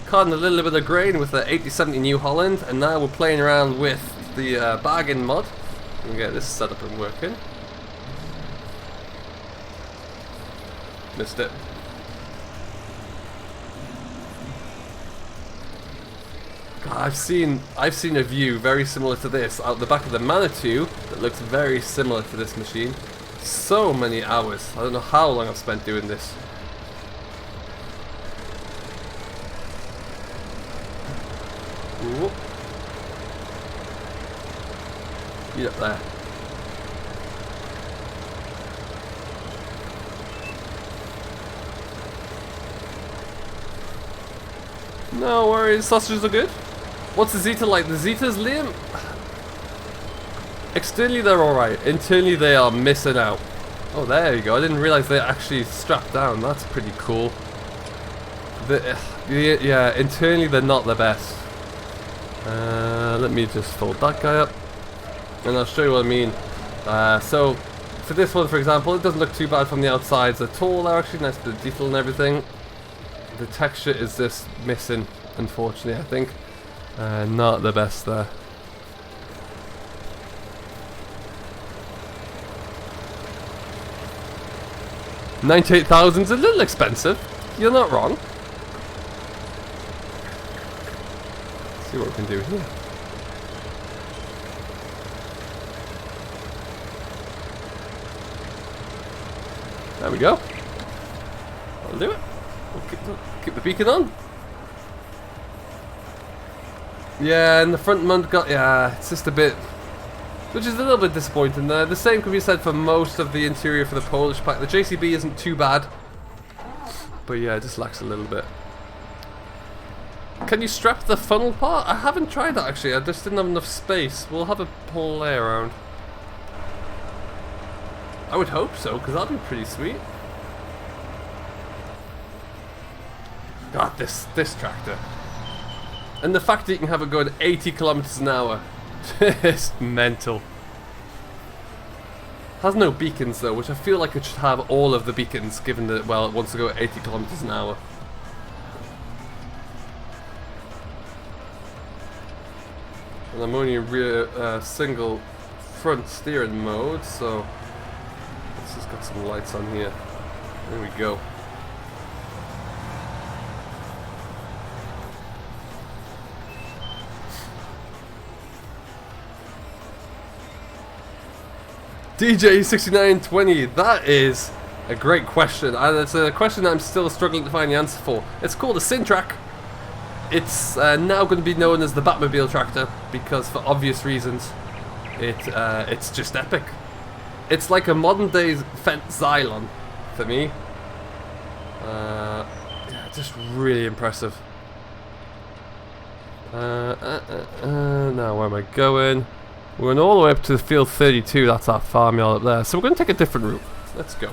Carting a little bit of grain with the 8070 New Holland, and now we're playing around with the bargain mod. We can get this set up and working. Missed it. God, I've seen a view very similar to this out the back of the Manitou that looks very similar to this machine. So many hours. I don't know how long I've spent doing this. Ooh. Get up there. No worries, sausages are good. What's the Zeta like? The Zetas, Liam? Externally they're alright. Internally they are missing out. Oh, there you go. I didn't realize they're actually strapped down. That's pretty cool. Yeah, internally they're not the best. Let me just fold that guy up. And I'll show you what I mean. So, for this one, for example, it doesn't look too bad from the outsides at all. They're actually nice bit of detail and everything. The texture is just missing, unfortunately, I think. Not the best there. $98,000 is a little expensive. You're not wrong. Let's see what we can do here. There we go. I'll do it. We'll keep the beacon on. Yeah, and the front mud got, yeah, it's just a bit, which is a little bit disappointing there. The same could be said for most of the interior for the Polish pack. The JCB isn't too bad, but yeah, it just lacks a little bit. Can you strap the funnel part? I haven't tried that actually, I just didn't have enough space. We'll have a whole lay around. I would hope so, because that'd be pretty sweet. God, this tractor. And the fact that you can have it going 80 kilometers an hour. It's mental. Has no beacons though, which I feel like it should have all of the beacons, given that, well, it wants to go 80 kilometers an hour. And I'm only in rear single front steering mode, so let's just got some lights on here. There we go. DJ6920, that is a great question, and it's a question that I'm still struggling to find the answer for. It's called a Sintrac. It's now going to be known as the Batmobile tractor, because for obvious reasons, it's just epic. It's like a modern day Fendt Xylon for me. Yeah, just really impressive. Now where am I going? We're going all the way up to field 32, that's our farmyard up there. So we're going to take a different route. Let's go.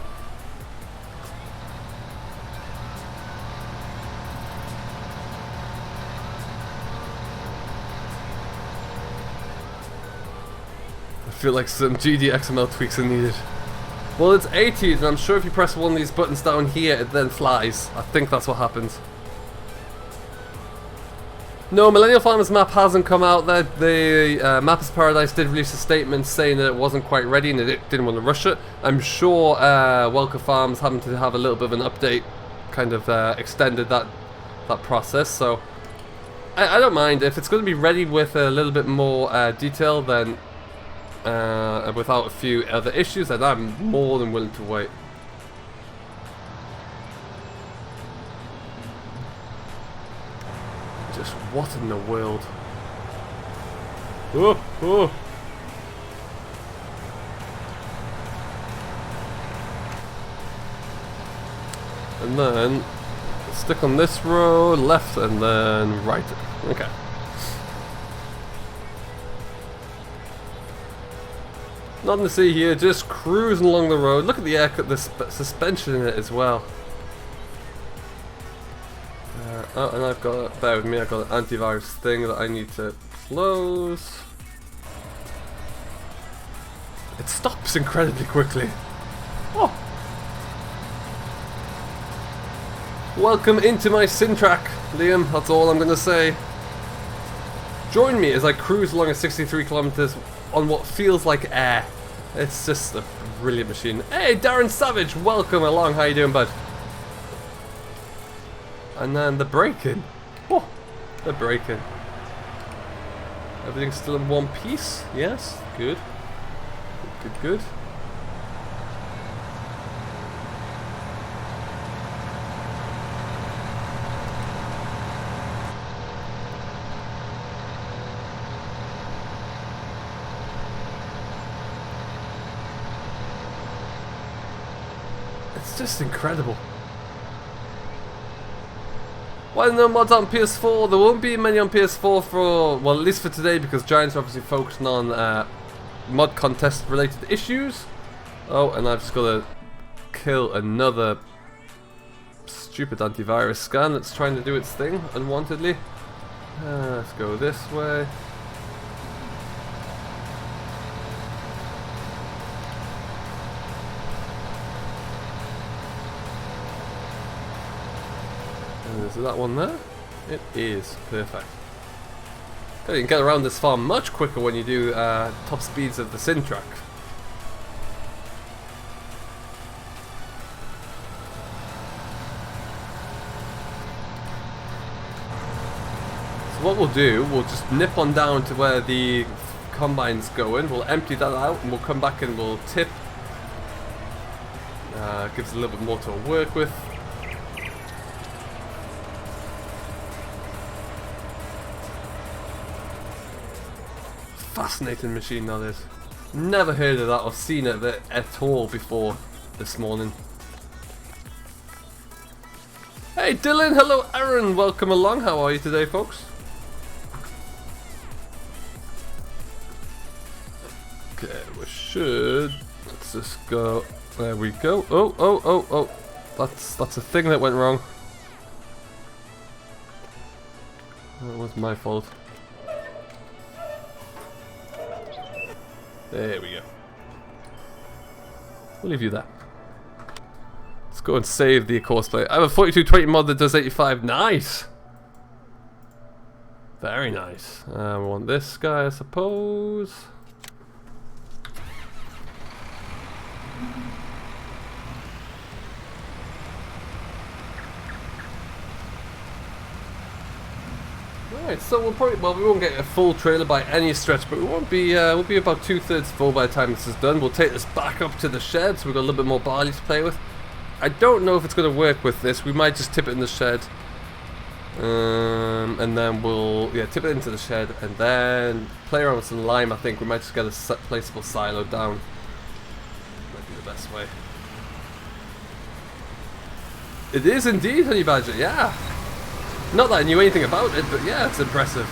I feel like some GDXML tweaks are needed. Well, it's 80s, and I'm sure if you press one of these buttons down here, it then flies. I think that's what happens. No, Millennial Farmers map hasn't come out. The Mappers Paradise did release a statement saying that it wasn't quite ready and it didn't want to rush it. I'm sure Welker Farms, having to have a little bit of an update, kind of extended that process. So I don't mind if it's going to be ready with a little bit more detail, then without a few other issues, then I'm more than willing to wait. Just what in the world? Oh, oh. And then stick on this road, left, and then right. Okay. Nothing to see here, just cruising along the road. Look at the the suspension in it as well. Oh, and I've got, bear with me, I've got an antivirus thing that I need to close. It stops incredibly quickly. Oh! Welcome into my Sintrac, Liam, that's all I'm going to say. Join me as I cruise along at 63 kilometers on what feels like air. It's just a brilliant machine. Hey, Darren Savage, welcome along, how you doing, bud? And then the braking. Oh, the braking. Everything's still in one piece. Yes, good. Good, good, good. It's just incredible. Why no mods on PS4? There won't be many on PS4 for, well, at least for today, because Giants are obviously focusing on mod contest related issues. Oh, and I've just got to kill another stupid antivirus scan that's trying to do its thing unwantedly. Let's go this way. Is that one there? It is. Perfect. You can get around this farm much quicker when you do top speeds of the sim track. So what we'll do, we'll just nip on down to where the combine's going, we'll empty that out and we'll come back and we'll tip. Gives us a little bit more to work with. Fascinating machine that is. Never heard of that or seen it at all before this morning. Hey Dylan, hello Aaron, welcome along. How are you today, folks? Okay, we should. Let's just go. There we go. Oh. That's a thing that went wrong. That was my fault. There we go. We'll leave you there. Let's go and save the course play. I have a 4220 mod that does 85. Nice! Very nice. We want this guy, I suppose. Right, so we'll probably, well, we won't get a full trailer by any stretch, but we won't be, we'll be about 2/3 full by the time this is done. We'll take this back up to the shed, so we've got a little bit more barley to play with. I don't know if it's going to work with this. We might just tip it in the shed, and then we'll, tip it into the shed, and then play around with some lime. I think we might just get a placeable silo down. Might be the best way. It is indeed, Honey Badger, yeah. Not that I knew anything about it, but yeah, it's impressive.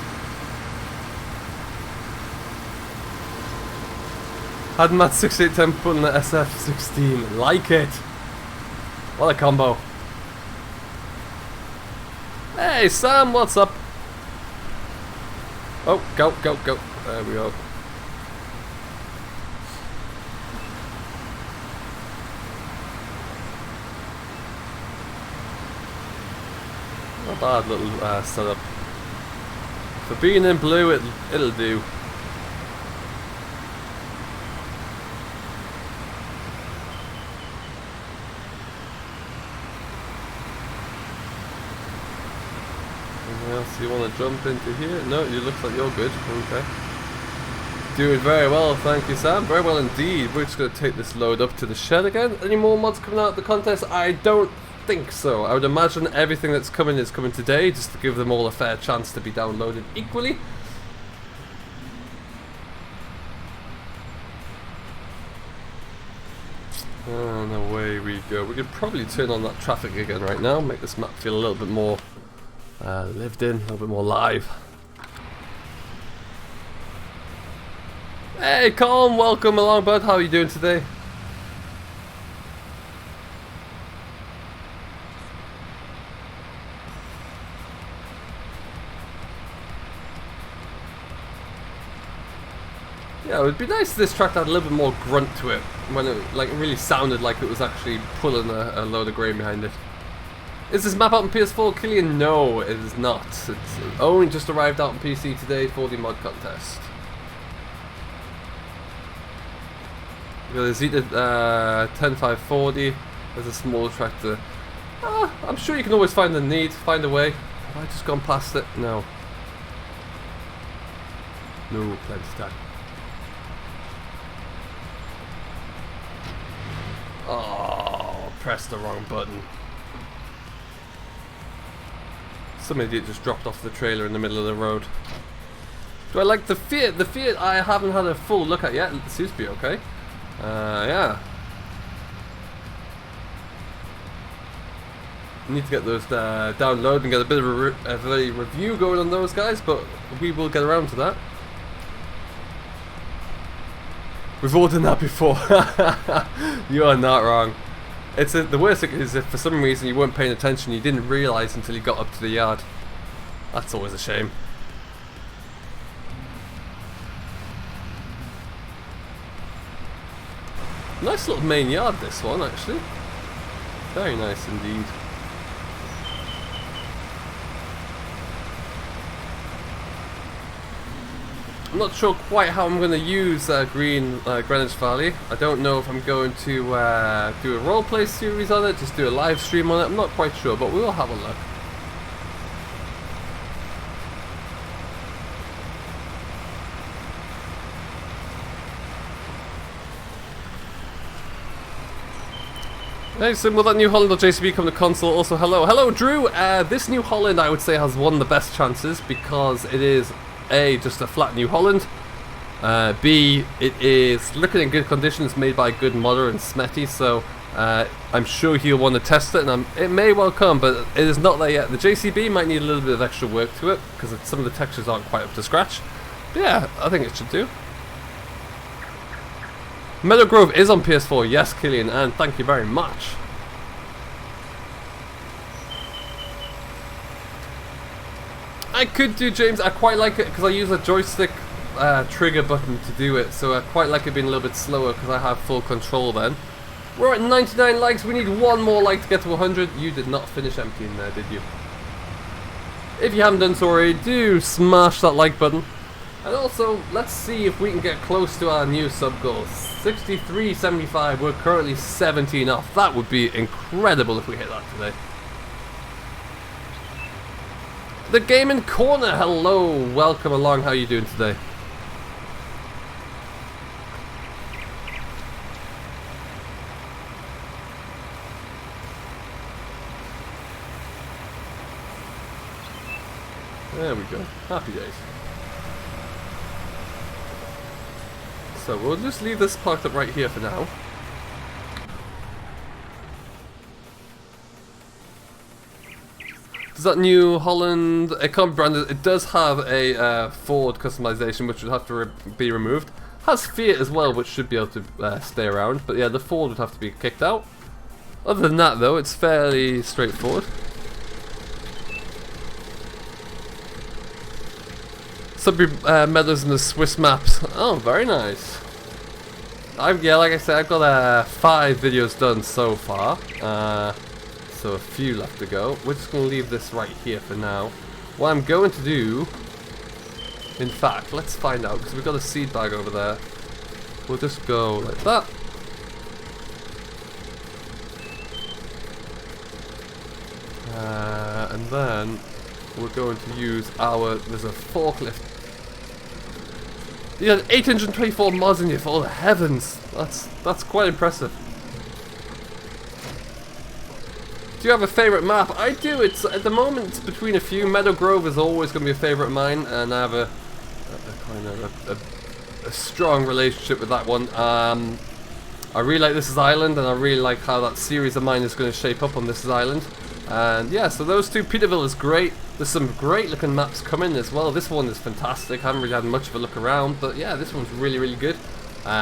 Had Matt 6810 putting the SF16. Like it. What a combo. Hey Sam, what's up? Oh, go. There we go. Not a bad little setup. For being in blue, it'll do. Anything else you want to jump into here? No, you look like you're good. Okay. Doing very well, thank you Sam. Very well indeed. We're just going to take this load up to the shed again. Any more mods coming out of the contest? I don't think so. I would imagine everything that's coming is coming today, just to give them all a fair chance to be downloaded equally. And away we go. We could probably turn on that traffic again right now, make this map feel a little bit more lived in, a little bit more live. Hey Colin, welcome along bud, how are you doing today? Yeah, it would be nice if this track had a little bit more grunt to it, when it really sounded like it was actually pulling a load of grain behind it. Is this map out on PS4, Killian? No, it is not. It's only just arrived out on PC today for the mod contest. There's either 10540, there's a smaller tractor. I'm sure you can always find a way. Have I just gone past it? No. No, plenty of time. Oh, pressed the wrong button. Some idiot just dropped off the trailer in the middle of the road. Do I like the Fiat? The Fiat I haven't had a full look at yet. It seems to be okay. Yeah. Need to get those download and get a bit of a review going on those guys, but we will get around to that. We've all done that before. You are not wrong. It's the worst thing is if for some reason you weren't paying attention, you didn't realise until you got up to the yard. That's always a shame. Nice little main yard, this one, actually. Very nice indeed. I'm not sure quite how I'm going to use Greenwich Valley. I don't know if I'm going to do a roleplay series on it, just do a live stream on it. I'm not quite sure, but we will have a look. Nice, and will that New Holland or JCB come to console? Also, hello Drew! This New Holland I would say has one of the best chances because it is A, just a flat New Holland. B, it is looking in good conditions, made by a good modder and Smetty, so I'm sure he'll want to test it, and it may well come, but it is not there yet. The JCB might need a little bit of extra work to it, because some of the textures aren't quite up to scratch. But yeah, I think it should do. Meadow Grove is on PS4, yes Killian, and thank you very much. I could do, James, I quite like it because I use a joystick trigger button to do it, so I quite like it being a little bit slower because I have full control then. We're at 99 likes, we need one more like to get to 100. You did not finish emptying there, did you? If you haven't done so already, do smash that like button. And also, let's see if we can get close to our new sub goal. 63.75, we're currently 17 off. That would be incredible if we hit that today. The Gaming Corner, hello, welcome along, how are you doing today? There we go, happy days. So we'll just leave this parked up right here for now. Does that New Holland, it can't be branded, it does have a Ford customization which would have to be removed. Has Fiat as well, which should be able to stay around, but yeah, the Ford would have to be kicked out. Other than that though, it's fairly straightforward. Sudbury Meadows in the Swiss maps. Oh, very nice. Yeah, like I said, I've got 5 videos done so far. So a few left to go. We're just going to leave this right here for now. What I'm going to do, in fact, let's find out, because we've got a seed bag over there. We'll just go like that. And then we're going to use there's a forklift. You had 824 mods in you, for all the heavens. That's quite impressive. Do you have a favourite map? I do. It's at the moment it's between a few. Meadow Grove is always going to be a favourite of mine, and I have a kind of a strong relationship with that one. I really like This Is Island, and I really like how that series of mine is going to shape up on This Is Island. And yeah, so those two. Peterville is great. There's some great looking maps coming as well. This one is fantastic. I haven't really had much of a look around, but yeah, this one's really, really good.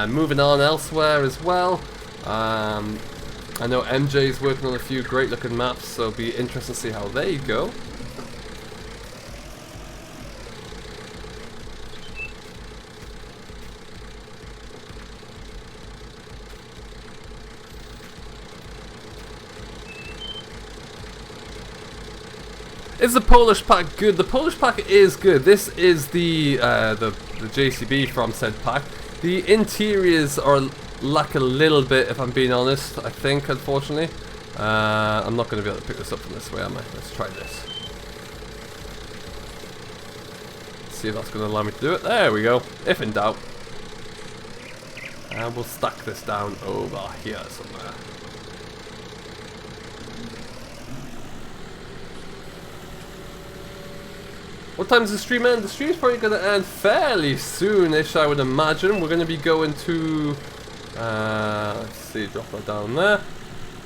Moving on elsewhere as well. I know MJ's working on a few great looking maps, so it'll be interesting to see how they go. Is the Polish pack good? The Polish pack is good. This is the JCB from said pack. The interiors lack a little bit, if I'm being honest, I think, unfortunately. I'm not going to be able to pick this up from this way, am I? Let's try this. see if that's going to allow me to do it. There we go. If in doubt. And we'll stack this down over here somewhere. What time does the stream end? The stream's probably going to end fairly soon-ish, I would imagine. We're going to be going to... let's see, drop that down there.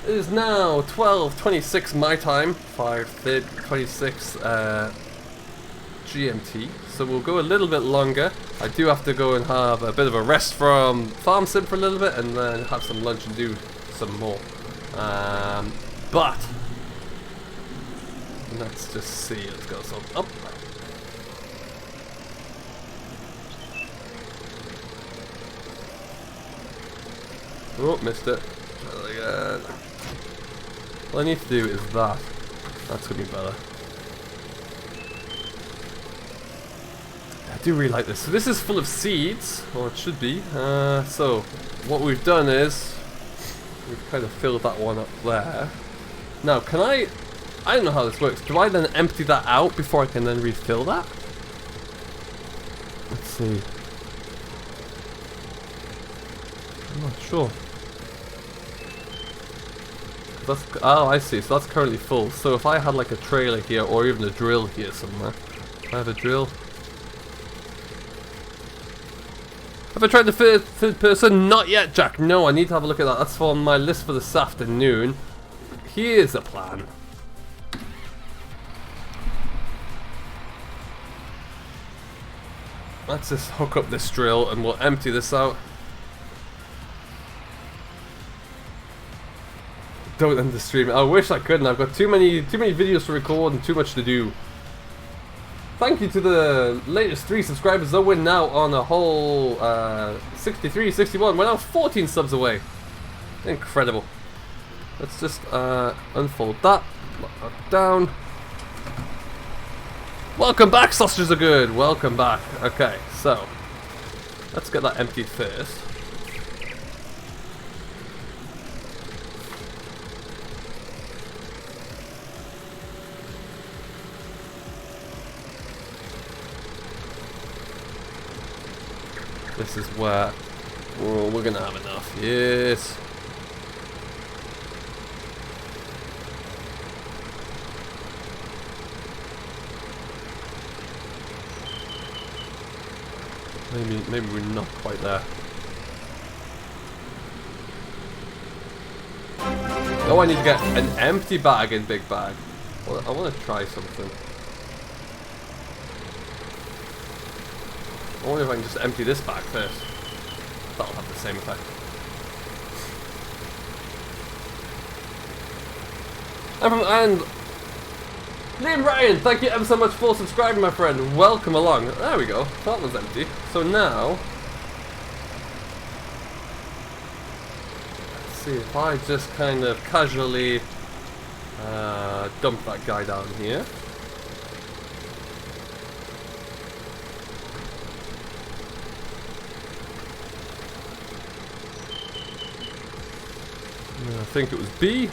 It is now 12:26 my time, 5:26 GMT. So we'll go a little bit longer. I do have to go and have a bit of a rest from Farm Sim for a little bit, and then have some lunch and do some more. But let's just see. Let's go some up. Oh, missed it. Again. All I need to do is that. That's gonna be better. I do really like this. So this is full of seeds, or it should be. So what we've done is we've kind of filled that one up there. Now, can I don't know how this works. Do I then empty that out before I can then refill that? Let's see. I'm not sure. That's, oh, I see. So that's currently full. So if I had like a trailer here, or even a drill here somewhere. I have a drill. Have I tried the third person? Not yet, Jack. No, I need to have a look at that. That's on my list for this afternoon. Here's a plan. Let's just hook up this drill and we'll empty this out. Don't end the stream. I wish I couldn't. I've got too many videos to record and too much to do. Thank you to the latest 3 subscribers. Though we're now on a whole 63, 61. We're now 14 subs away. Incredible. Let's just unfold that. Lock that down. Welcome back, sausages are good. Welcome back. Okay, so let's get that emptied first. This is where we're gonna have enough. Yes. Maybe we're not quite there. Oh, I need to get an empty bag in big bag. Well, I want to try something. I wonder if I can just empty this bag first. That'll have the same effect. And Liam Ryan, thank you ever so much for subscribing, my friend. Welcome along. There we go. That one's empty. So now, let's see if I just kind of casually dump that guy down here. I think it was B.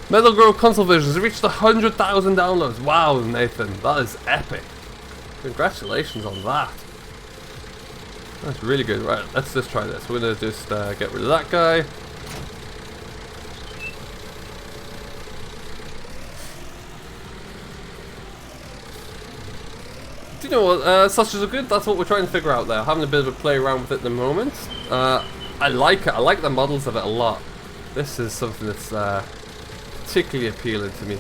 Meadow Grove console versions have reached 100,000 downloads. Wow, Nathan, that is epic. Congratulations on that. That's really good. Right, let's just try this. We're gonna just get rid of that guy. Do you know what? Sausages are good. That's what we're trying to figure out there. Having a bit of a play around with it at the moment. I like it. I like the models of it a lot. This is something that's particularly appealing to me.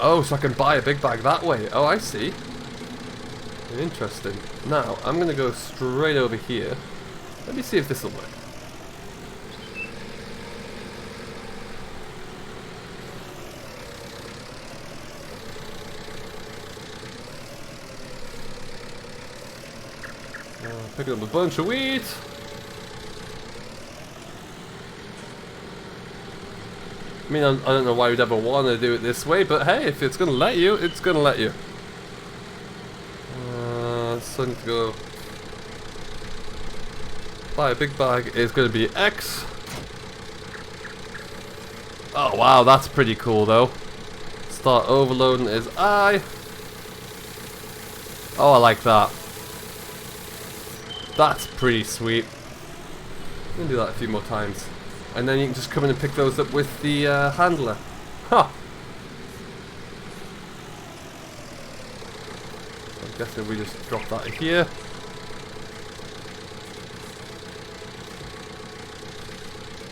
Oh, so I can buy a big bag that way. Oh, I see. Interesting. Now, I'm going to go straight over here. Let me see if this will work. Picking up a bunch of wheat. mean, I don't know why you'd ever want to do it this way, but hey, if it's going to let you, it's going to let you. So I need to go buy a big bag. Is going to be X. Oh wow, that's pretty cool though. Start overloading is I. Oh, I like that. That's pretty sweet. I'm going to do that a few more times. And then you can just come in and pick those up with the handler. Huh. I'm guessing we just drop that here.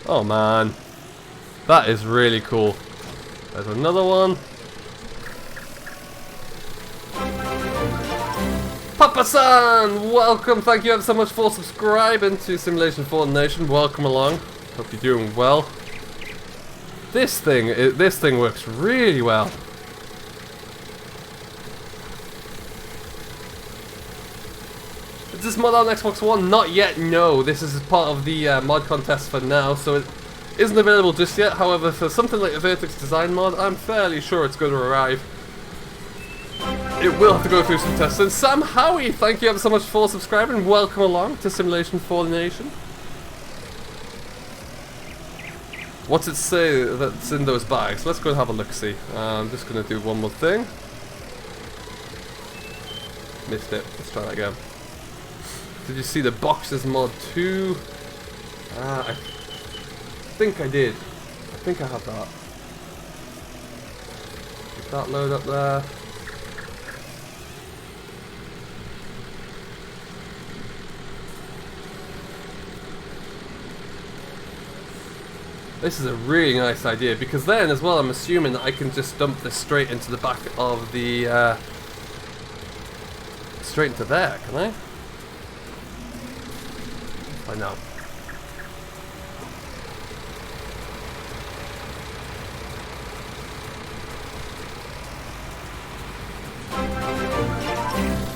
Oh man. That is really cool. There's another one. Papa-san! Welcome! Thank you ever so much for subscribing to Simulation for the Nation. Welcome along. Hope you're doing well. This thing works really well. Is this mod on Xbox One? Not yet, no. This is part of the mod contest for now, so it isn't available just yet. However, for something like a Vertex Design mod, I'm fairly sure it's going to arrive. It will have to go through some tests. And Sam Howie, thank you ever so much for subscribing. Welcome along to Simulation for the Nation. What's it say that's in those bags? Let's go and have a look-see. I'm just going to do one more thing. Missed it. Let's try that again. Did you see the boxes mod 2? I think I did. I think I have that. Get that load up there. This is a really nice idea, because then as well I'm assuming that I can just dump this straight into the back of the straight into there, can I? Find out.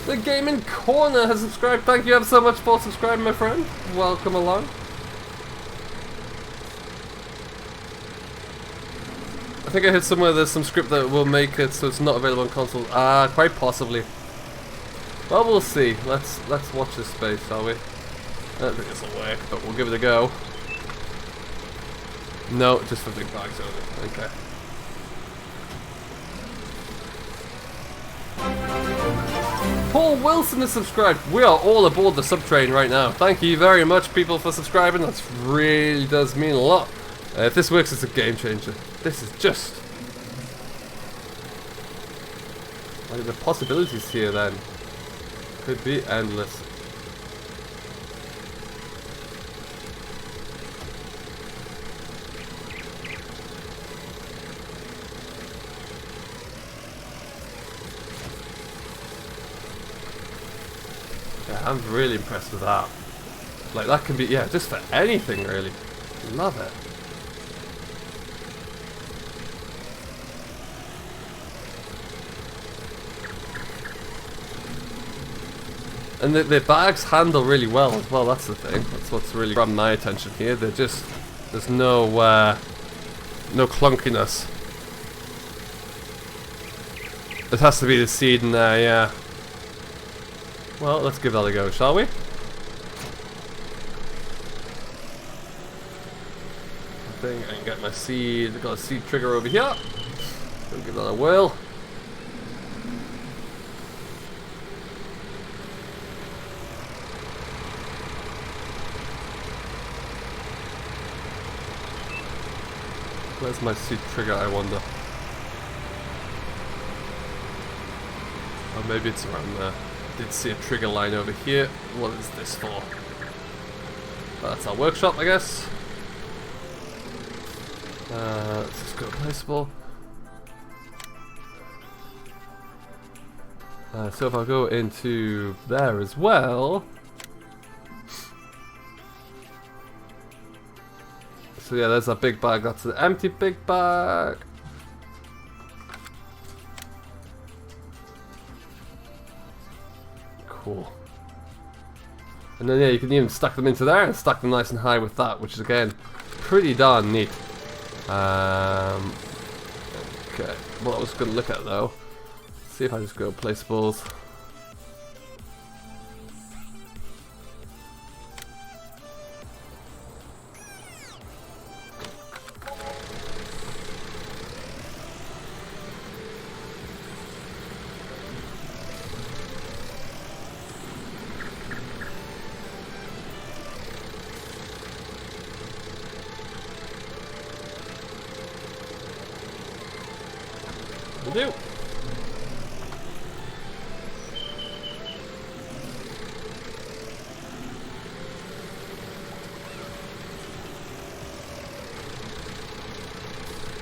The Gaming Corner has subscribed. Thank you ever so much for subscribing, my friend. Welcome along. I think I heard somewhere there's some script that will make it so it's not available on console. Quite possibly. Well, we'll see. Let's watch this space, shall we? I don't think this will work, but we'll give it a go. No, just for big bags only. Okay. Paul Wilson has subscribed. We are all aboard the subtrain right now. Thank you very much, people, for subscribing. That really does mean a lot. If this works, it's a game changer. This is just... like, the possibilities here then could be endless. Yeah, I'm really impressed with that. Like, that can be, yeah, just for anything really. Love it. And the bags handle really well as well, that's the thing. That's what's really grabbed my attention here. They're just, there's no clunkiness. It has to be the seed in there, yeah. Well, let's give that a go, shall we? I think I can get my seed. I've got a seed trigger over here. I'll give that a whirl. Where's my seed trigger, I wonder? Or maybe it's around there. I did see a trigger line over here. What is this for? That's our workshop, I guess. Let's just go placeable. So if I go into there as well. So yeah, there's a big bag. That's an empty big bag. Cool. And then yeah, you can even stack them into there and stack them nice and high with that, which is again pretty darn neat. Okay, what I was going to look at though, see if I just go placeables. Do.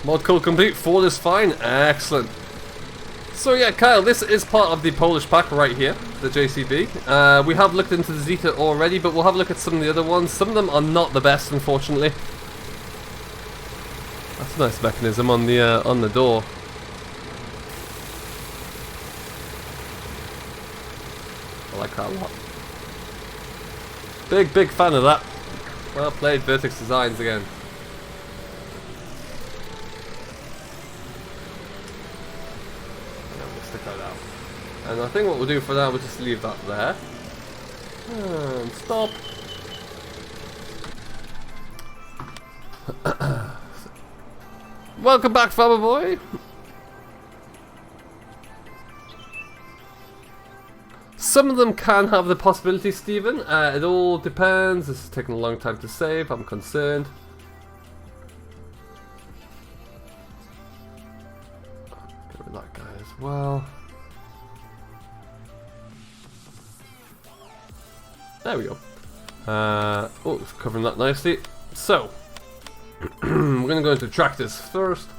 Mod code complete, 4 is fine, excellent. So yeah, Kyle, this is part of the Polish pack right here, the JCB. We have looked into the Zeta already, but we'll have a look at some of the other ones. Some of them are not the best, unfortunately. That's a nice mechanism on the door. I like that a lot. Big fan of that. Well played, Vertex Designs again. We'll stick that out. And I think what we'll do for now, we'll just leave that there. And stop. Welcome back, Farmer Boy. Some of them can have the possibility, Stephen. It all depends. This is taking a long time to save. I'm concerned. Get rid of that guy as well. There we go. Oh, it's covering that nicely. So, we're going to go into tractors first.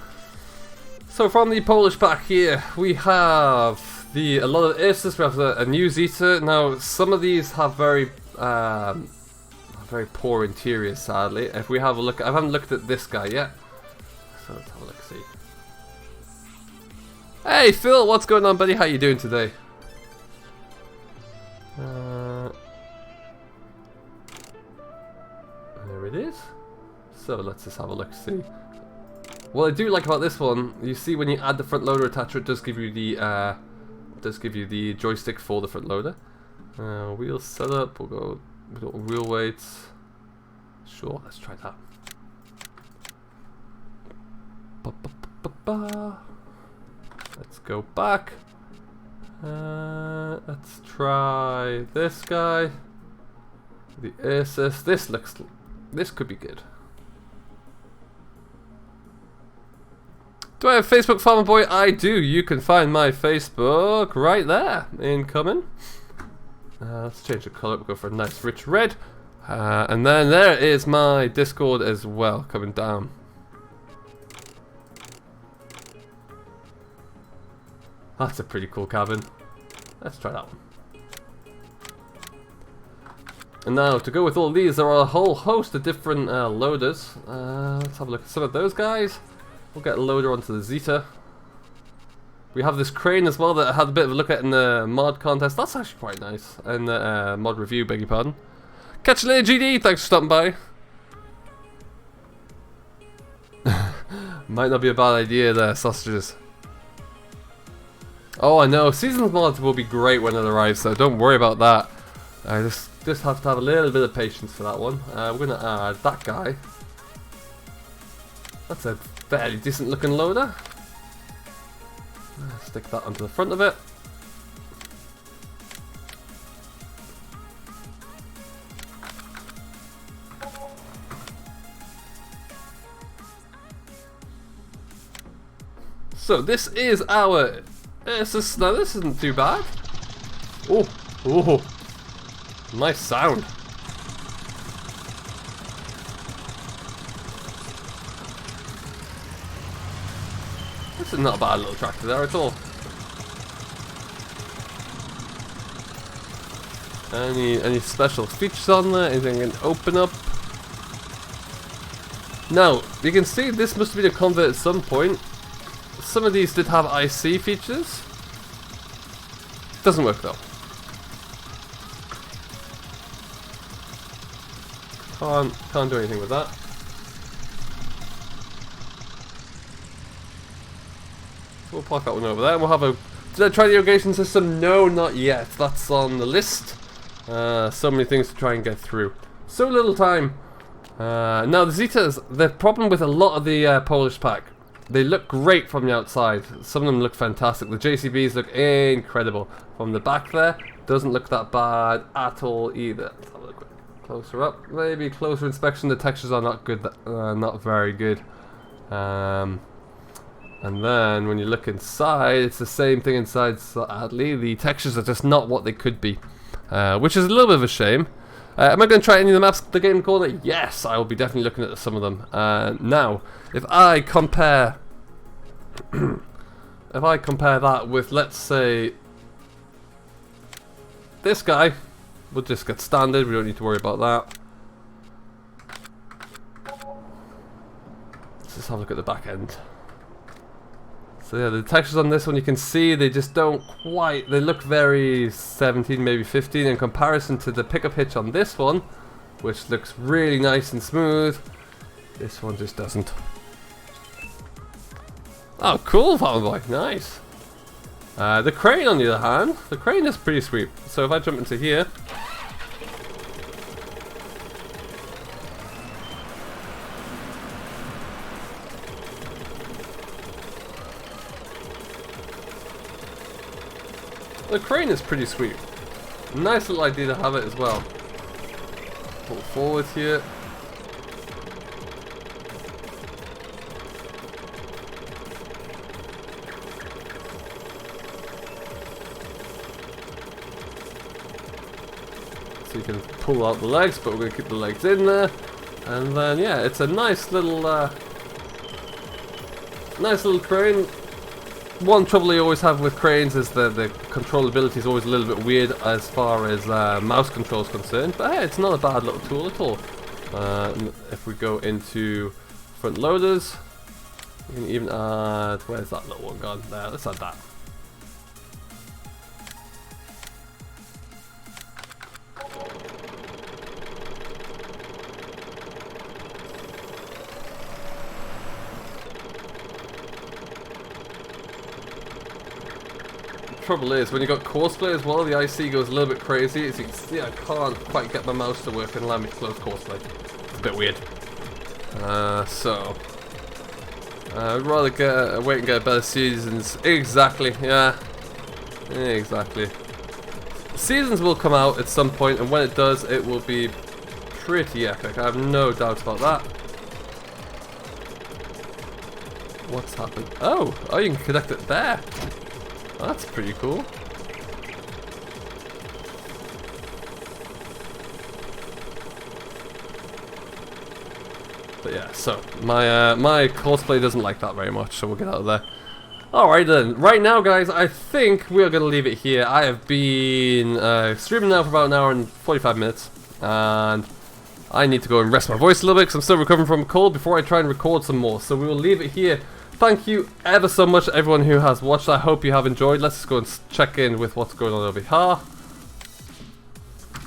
So from the Polish pack here, we have a lot of Aces. We have a new Zeta. Now, some of these have very poor interiors, sadly. If we have a look, I haven't looked at this guy yet. So let's have a look, see. Hey Phil, what's going on, buddy? How you doing today? There it is. So let's just have a look, see. What I do like about this one, you see when you add the front loader attacher, it does give you the joystick for the front loader. Wheel setup, we'll go wheel weights. Sure, let's try that. Let's go back. Let's try this guy. The Asus. This could be good. Do I have Facebook, Farmer Boy? I do. You can find my Facebook right there. Incoming. Let's change the colour. We'll go for a nice rich red. And then there is my Discord as well, coming down. That's a pretty cool cabin. Let's try that one. And now, to go with all these, there are a whole host of different loaders. Let's have a look at some of those guys. We'll get a loader onto the Zeta. We have this crane as well that I had a bit of a look at in the mod contest. That's actually quite nice. And the mod review, beg your pardon. Catch you later, GD. Thanks for stopping by. Might not be a bad idea there, sausages. Oh, I know. Seasons mods will be great when it arrives, so don't worry about that. I just have to have a little bit of patience for that one. We're going to add that guy. That's a fairly decent looking loader. Stick that onto the front of it. So this is our Asus. Now this isn't too bad. Oh, oh, nice sound. This is not a bad little tractor there at all. Any special features on there? Anything you can open up? Now, you can see this must have been a convert at some point. Some of these did have IC features. Doesn't work though. Can't do anything with that. we'll park that one over there. And we'll have a... Did I try the irrigation system? No, not yet. That's on the list. So many things to try and get through. So little time. Now the Zetas, the problem with a lot of the Polish pack, they look great from the outside. Some of them look fantastic. The JCBs look incredible. From the back there, doesn't look that bad at all either. Let's have a look closer up. Maybe closer inspection. The textures are not good. Not very good. And then when you look inside, it's the same thing inside. Sadly, the textures are just not what they could be, which is a little bit of a shame. Am I going to try any of the maps the game corner? Yes, I will be definitely looking at some of them. Now, if I compare, that with, let's say, this guy, we'll just get standard. We don't need to worry about that. Let's just have a look at the back end. So yeah, the textures on this one, you can see they just don't quite, they look very 17, maybe 15 in comparison to the pickup hitch on this one, which looks really nice and smooth. This one just doesn't. Oh, cool, Farmer Boy, nice. The crane, on the other hand, the crane is pretty sweet. So if I jump into here, the crane is pretty sweet. Nice little idea to have it as well. Pull forward here. So you can pull out the legs, but we're going to keep the legs in there. And then yeah, it's a nice little crane. One trouble you always have with cranes is the controllability is always a little bit weird as far as mouse control is concerned. But hey, it's not a bad little tool at all. If we go into front loaders, we can even add, where's that little one gone? There, let's add that. Trouble is, when you got courseplay as well, the IC goes a little bit crazy. As you can see, I can't quite get my mouse to work and allow me to close courseplay. It's a bit weird. I'd rather wait and get better seasons. Exactly, yeah. Exactly. Seasons will come out at some point, and when it does, it will be pretty epic. I have no doubts about that. What's happened? Oh, you can connect it there. That's pretty cool. But yeah, so my cosplay doesn't like that very much, so we'll get out of there. Alright then, right now guys, I think we're going to leave it here. I have been streaming now for about an hour and 45 minutes, and I need to go and rest my voice a little bit because I'm still recovering from a cold before I try and record some more. So we will leave it here. Thank you ever so much everyone who has watched. I hope you have enjoyed. Let's just go and check in with what's going on over here.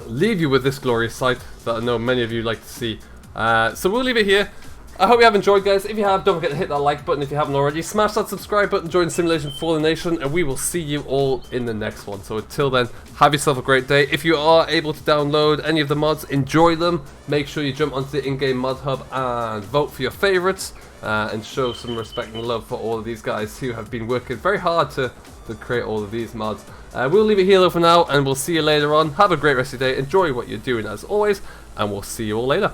Leave you with this glorious sight that I know many of you like to see. So we'll leave it here. I hope you have enjoyed, guys. If you have, don't forget to hit that like button if you haven't already. Smash that subscribe button, join Simulation for the Nation, and we will see you all in the next one. So until then, have yourself a great day. If you are able to download any of the mods, enjoy them. Make sure you jump onto the in-game mod hub and vote for your favorites. And show some respect and love for all of these guys who have been working very hard to create all of these mods. We'll leave it here though for now, and we'll see you later on. Have a great rest of your day. Enjoy what you're doing as always, and we'll see you all later.